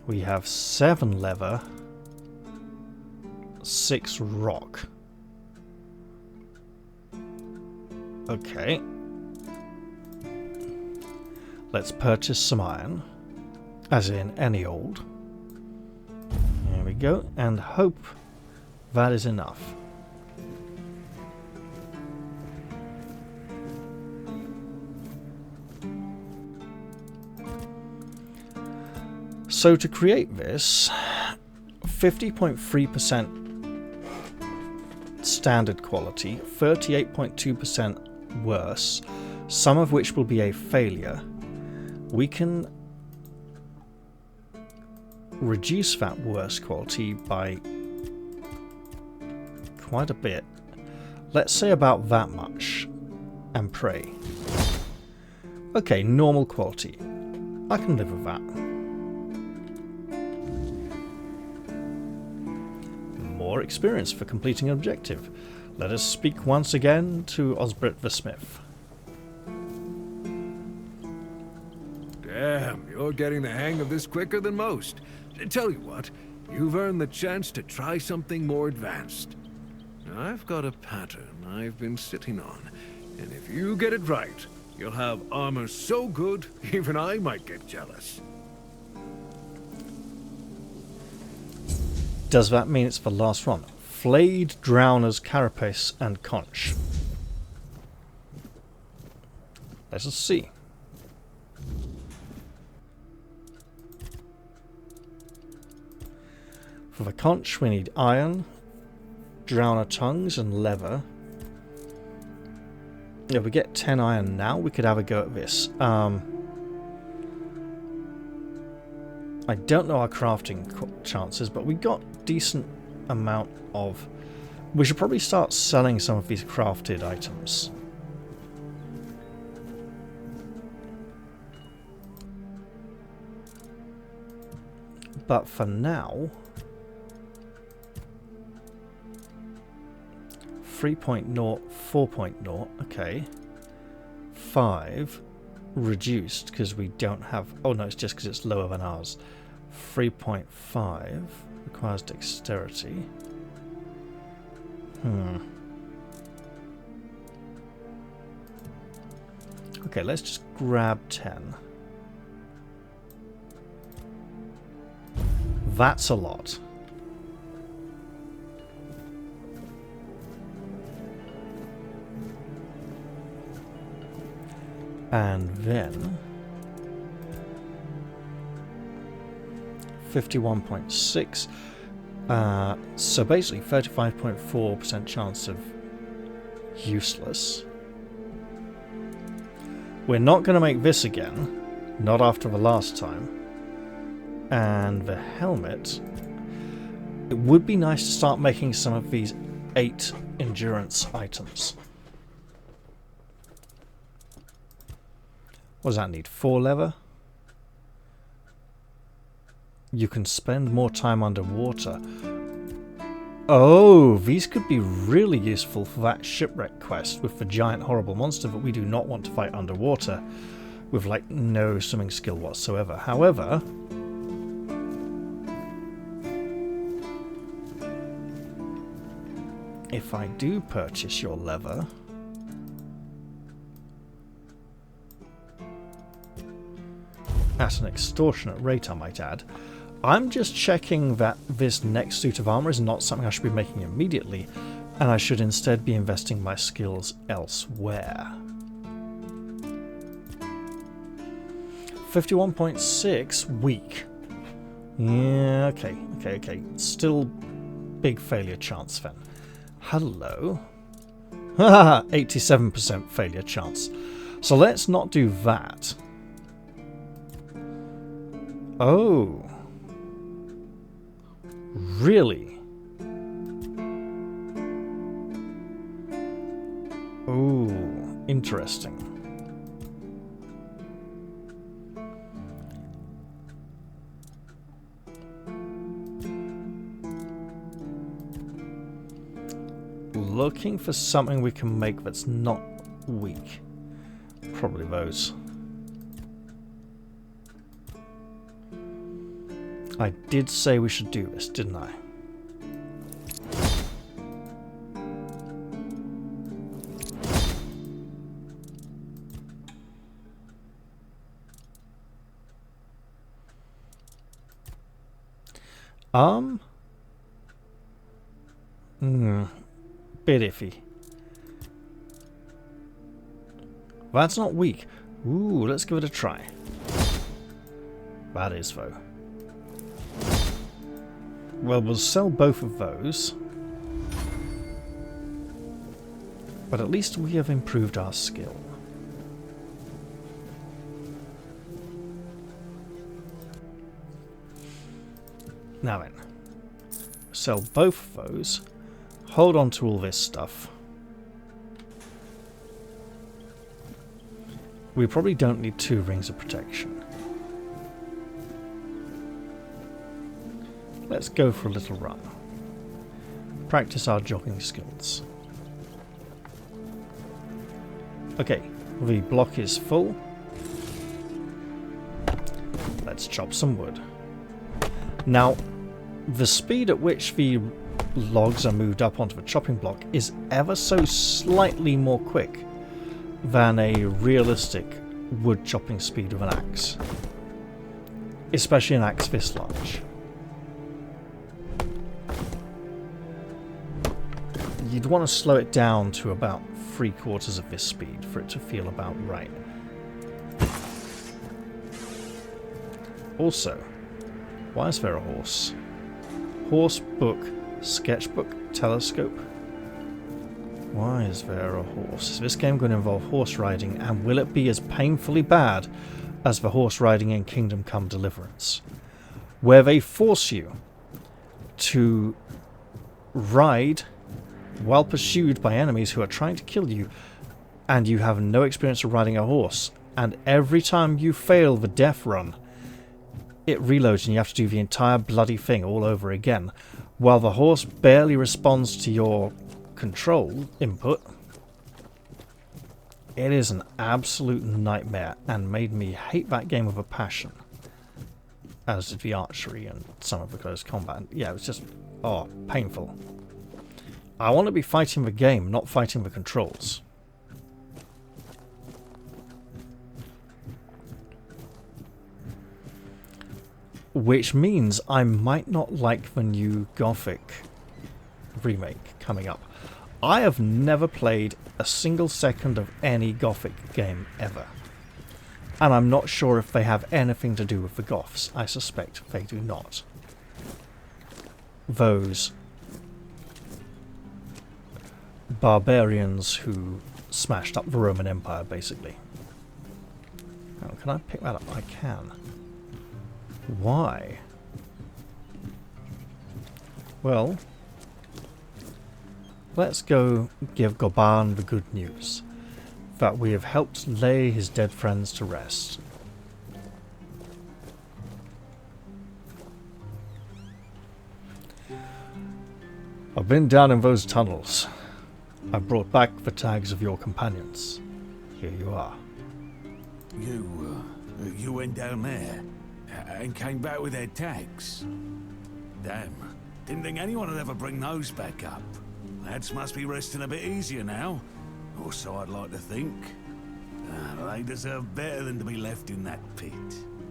We have 7 leather, 6 rock. Okay. Let's purchase some iron, as in any old. There we go, and hope that is enough. So to create this, 50.3% standard quality, 38.2% worse, some of which will be a failure. We can reduce that worse quality by quite a bit. Let's say about that much, and pray. Okay, normal quality. I can live with that. More experience for completing an objective. Let us speak once again to Osbrit the Smith. Damn, you're getting the hang of this quicker than most. Tell you what, you've earned the chance to try something more advanced. Now, I've got a pattern I've been sitting on, and if you get it right, you'll have armor so good, even I might get jealous. Does that mean it's the last one? Flayed Drowner's Carapace and Conch. Let us see. For the conch we need iron, drowner tongues and leather. If we get 10 iron now, we could have a go at this. I don't know our crafting chances, but we got decent amount of... We should probably start selling some of these crafted items. But for now... 3.0, 4.0, okay. 5 reduced because we don't have... Oh no, it's just because it's lower than ours. 3.5 requires dexterity. Okay, let's just grab 10. That's a lot. And then 51.6. So basically 35.4% chance of useless. We're not going to make this again. Not after the last time. And the helmet. It would be nice to start making some of these 8 endurance items. What does that need? 4 leather? You can spend more time underwater. Oh, these could be really useful for that shipwreck quest with the giant horrible monster that we do not want to fight underwater with like no swimming skill whatsoever. However, if I do purchase your leather, at an extortionate rate I might add, I'm just checking that this next suit of armor is not something I should be making immediately, and I should instead be investing my skills elsewhere. 51.6, weak. Yeah, okay. Still big failure chance then. Hello. Haha, 87% failure chance. So let's not do that. Oh. Really? Oh, interesting. Looking for something we can make that's not weak. Probably those. I did say we should do this, didn't I? Bit iffy. That's not weak. Ooh, let's give it a try. That is, though. Well, we'll sell both of those. But at least we have improved our skill. Now then. Sell both of those. Hold on to all this stuff. We probably don't need 2 rings of protection. Let's go for a little run. Practice our jogging skills. Okay, the block is full. Let's chop some wood. Now, the speed at which the logs are moved up onto the chopping block is ever so slightly more quick than a realistic wood chopping speed of an axe. Especially an axe this large. You'd want to slow it down to about 3/4 of this speed for it to feel about right. Also, why is there a horse? Horse, book, sketchbook, telescope. Why is there a horse? Is this game going to involve horse riding, and will it be as painfully bad as the horse riding in Kingdom Come Deliverance, where they force you to ride while pursued by enemies who are trying to kill you, and you have no experience of riding a horse, and every time you fail the death run, it reloads and you have to do the entire bloody thing all over again, while the horse barely responds to your control input. It is an absolute nightmare and made me hate that game with a passion, as did the archery and some of the close combat. Yeah, it was just, oh, painful. I want to be fighting the game, not fighting the controls. which means I might not like the new Gothic remake coming up. I have never played a single second of any Gothic game ever. And I'm not sure if they have anything to do with the Goths. I suspect they do not. Those barbarians who smashed up the Roman Empire, basically. Oh, can I pick that up? I can. Why? Well, let's go give Goban the good news that we have helped lay his dead friends to rest. I've been down in those tunnels. I brought back the tags of your companions. Here you are. You went down there and came back with their tags. Damn, didn't think anyone would ever bring those back up. Lads must be resting a bit easier now, or so I'd like to think. They deserve better than to be left in that pit.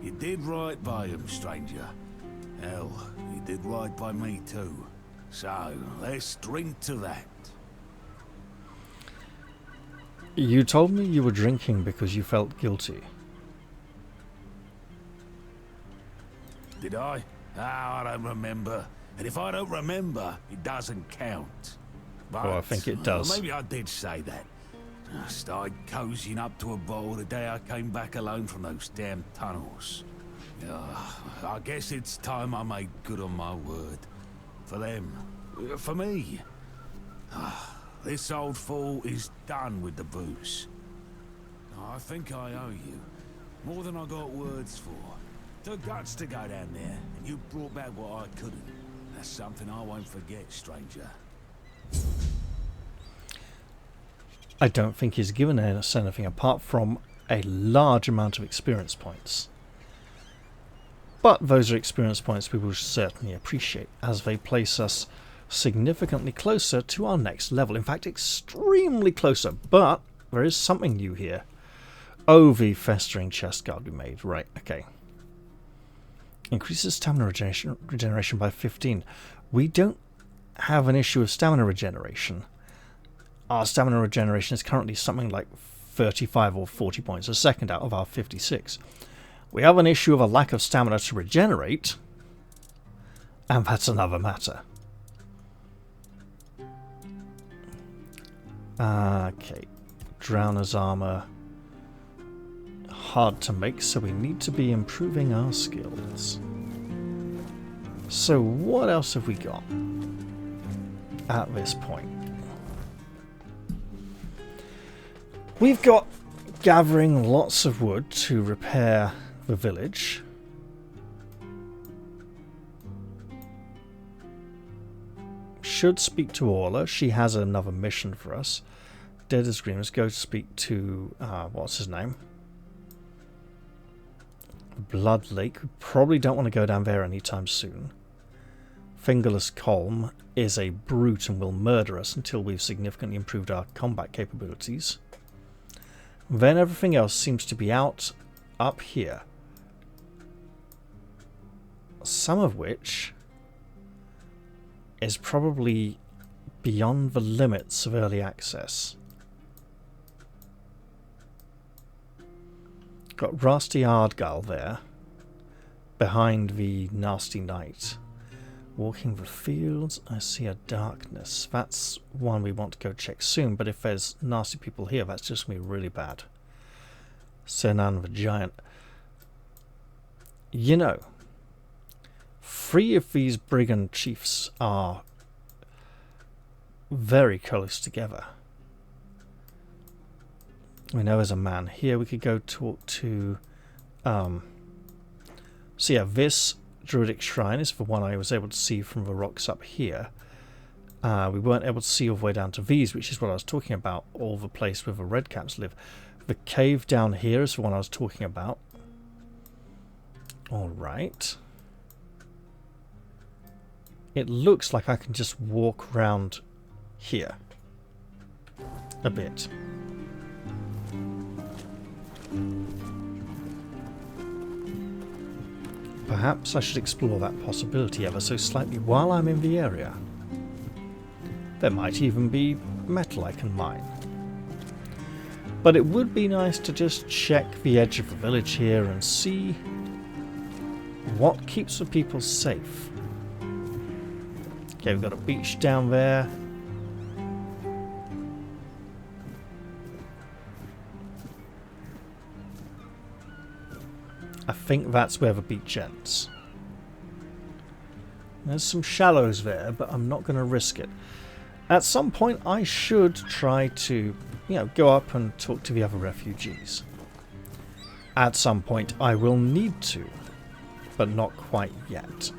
You did right by them, stranger. Hell, you did right by me too. So, let's drink to that. You told me you were drinking because you felt guilty. Did I? Oh, I don't remember. And if I don't remember, it doesn't count. But, Oh, I think it does. Maybe I did say that. I started cozying up to a bottle the day I came back alone from those damn tunnels. I guess it's time I made good on my word. For them. For me. This old fool is done with the booze. I think I owe you. More than I got words for. Took guts to go down there, and you brought back what I couldn't. That's something I won't forget, stranger. I don't think he's given us anything apart from a large amount of experience points. But those are experience points we will certainly appreciate, as they place us significantly closer to our next level. In fact, extremely closer. But there is something new here. Oh, the festering chest guard we made. Right, okay. Increases stamina regeneration by 15. We don't have an issue of stamina regeneration. Our stamina regeneration is currently something like 35 or 40 points a second out of our 56. We have an issue of a lack of stamina to regenerate, and that's another matter. Okay, Drowner's armor. Hard to make, so we need to be improving our skills. So what else have we got at this point? We've got gathering lots of wood to repair the village. Should speak to Orla. She has another mission for us. Dead as Green. Let's go speak to what's his name? Blood Lake. We probably don't want to go down there anytime soon. Fingerless Colm is a brute and will murder us until we've significantly improved our combat capabilities. Then everything else seems to be out up here. Some of which is probably beyond the limits of early access. Got Rusty Ardgal there, behind the Nasty Knight. Walking the fields, I see a darkness. That's one we want to go check soon, but if there's nasty people here, that's just going to be really bad. Senan the Giant. You know, 3 of these brigand chiefs are very close together. We know there's a man here. We could go talk to... So yeah, this Druidic Shrine is the one I was able to see from the rocks up here. We weren't able to see all the way down to these, which is what I was talking about, all the place where the Redcaps live. The cave down here is the one I was talking about. Alright. It looks like I can just walk around here a bit. Perhaps I should explore that possibility ever so slightly while I'm in the area. There might even be metal I can mine. But it would be nice to just check the edge of the village here and see what keeps the people safe. Okay, we've got a beach down there. I think that's where the beach ends. There's some shallows there, but I'm not going to risk it. At some point I should try to, go up and talk to the other refugees. At some point I will need to, but not quite yet.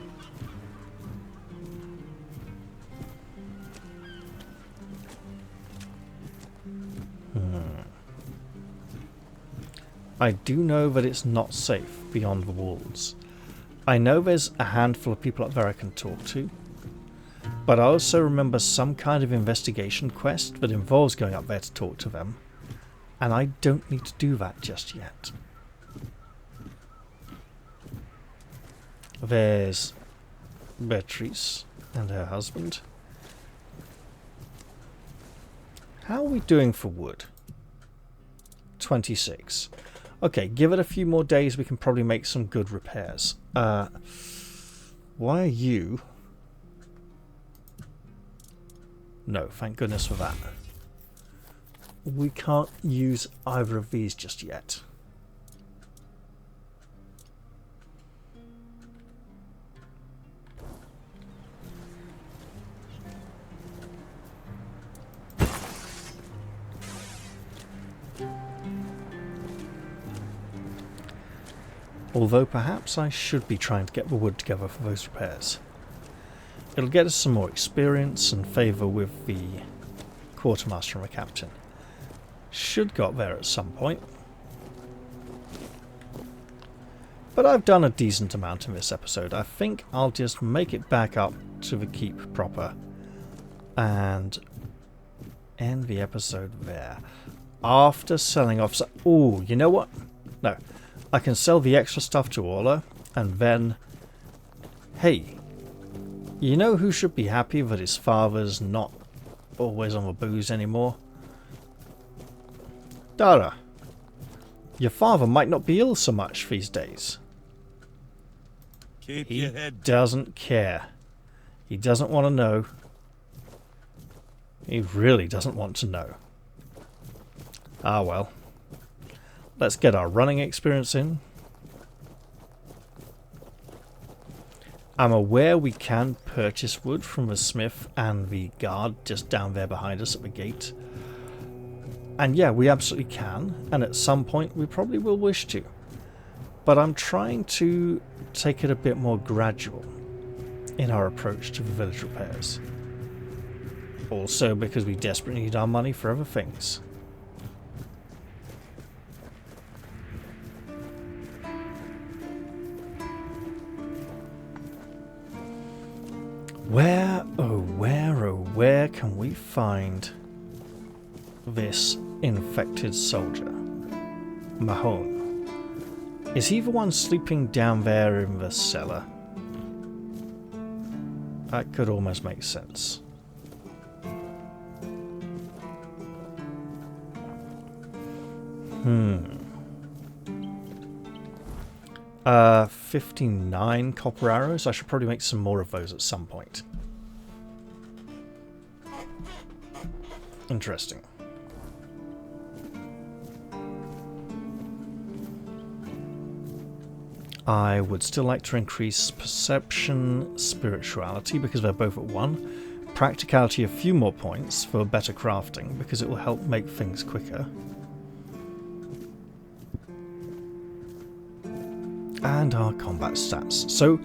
I do know that it's not safe beyond the walls. I know there's a handful of people up there I can talk to, but I also remember some kind of investigation quest that involves going up there to talk to them, and I don't need to do that just yet. There's Beatrice and her husband. How are we doing for wood? 26. Okay, give it a few more days, we can probably make some good repairs. Why are you... No, thank goodness for that. We can't use either of these just yet. Although perhaps I should be trying to get the wood together for those repairs. It'll get us some more experience and favour with the quartermaster and the captain. Should got there at some point. But I've done a decent amount in this episode. I think I'll just make it back up to the keep proper and end the episode there. After selling off... Oh, you know what? No. I can sell the extra stuff to Orla, and then... Hey, you know who should be happy that his father's not always on the booze anymore? Dara, your father might not be ill so much these days. Keep He your head doesn't care. He doesn't want to know. He really doesn't want to know. Ah well. Let's get our running experience in. I'm aware we can purchase wood from the smith and the guard just down there behind us at the gate. And yeah, we absolutely can, and at some point we probably will wish to. But I'm trying to take it a bit more gradual in our approach to the village repairs. Also because we desperately need our money for other things. Where can we find this infected soldier? Mahone. Is he the one sleeping down there in the cellar? That could almost make sense. 59 copper arrows. I should probably make some more of those at some point. Interesting. I would still like to increase perception, spirituality, because they're both at 1. Practicality a few more points for better crafting, because it will help make things quicker. And our combat stats. So,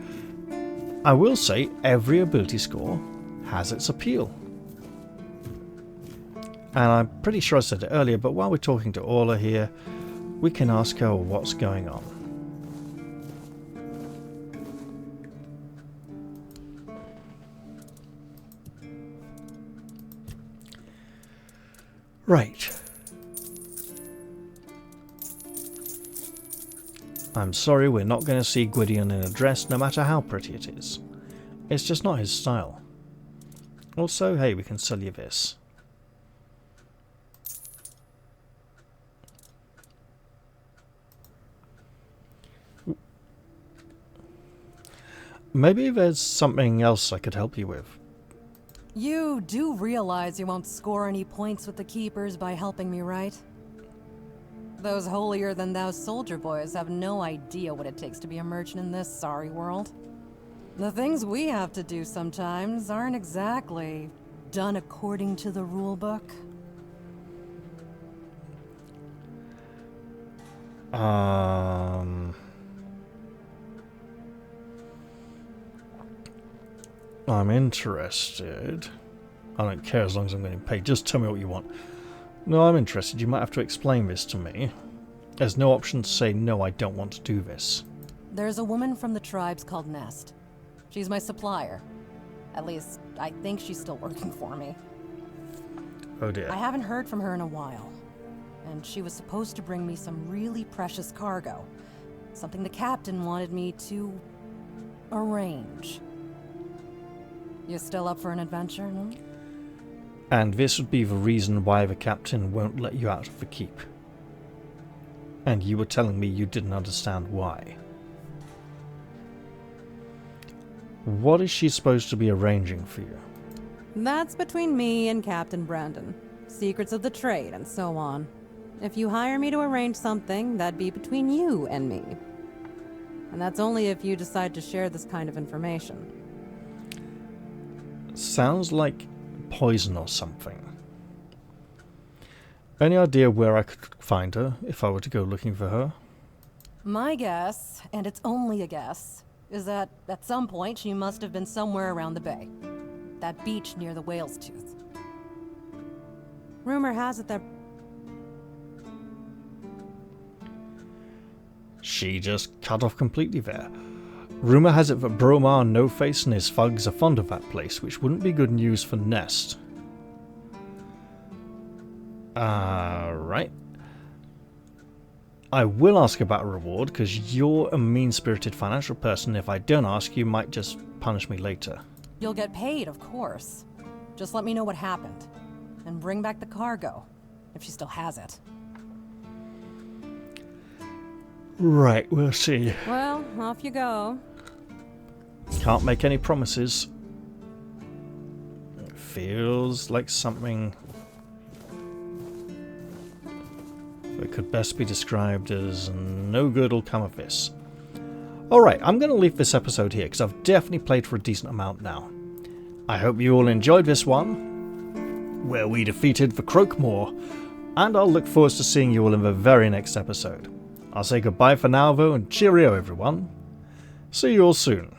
I will say every ability score has its appeal. And I'm pretty sure I said it earlier, but while we're talking to Orla here, we can ask her what's going on. Right. I'm sorry, we're not going to see Gwydion in a dress, no matter how pretty it is. It's just not his style. Also, hey, we can sell you this. Maybe there's something else I could help you with. You do realize you won't score any points with the Keepers by helping me, right? Those holier-than-thou soldier boys have no idea what it takes to be a merchant in this sorry world. The things we have to do sometimes aren't exactly done according to the rulebook. I'm interested. I don't care as long as I'm getting paid. Just tell me what you want. No, I'm interested. You might have to explain this to me. There's no option to say, no, I don't want to do this. There's a woman from the tribes called Nest. She's my supplier. At least, I think she's still working for me. Oh dear. I haven't heard from her in a while. And she was supposed to bring me some really precious cargo. Something the captain wanted me to arrange. You still up for an adventure, no? And this would be the reason why the captain won't let you out of the keep. And you were telling me you didn't understand why. What is she supposed to be arranging for you? That's between me and Captain Brandon. Secrets of the trade and so on. If you hire me to arrange something, that'd be between you and me. And that's only if you decide to share this kind of information. Sounds like poison or something. Any idea where I could find her if I were to go looking for her? My guess, and it's only a guess, is that at some point she must have been somewhere around the bay. That beach near the whale's tooth. Rumor has it that... She just cut off completely there. Rumour has it that Bromar, No-Face and his thugs are fond of that place, which wouldn't be good news for Nest. Right. I will ask about a reward, because you're a mean-spirited financial person. If I don't ask, you might just punish me later. You'll get paid, of course. Just let me know what happened. And bring back the cargo, if she still has it. Right, we'll see. Well, off you go. Can't make any promises. It feels like something that could best be described as no good will come of this. Alright, I'm going to leave this episode here because I've definitely played for a decent amount now. I hope you all enjoyed this one, where we defeated the Croakmaw, and I'll look forward to seeing you all in the very next episode. I'll say goodbye for now though, and cheerio everyone. See you all soon.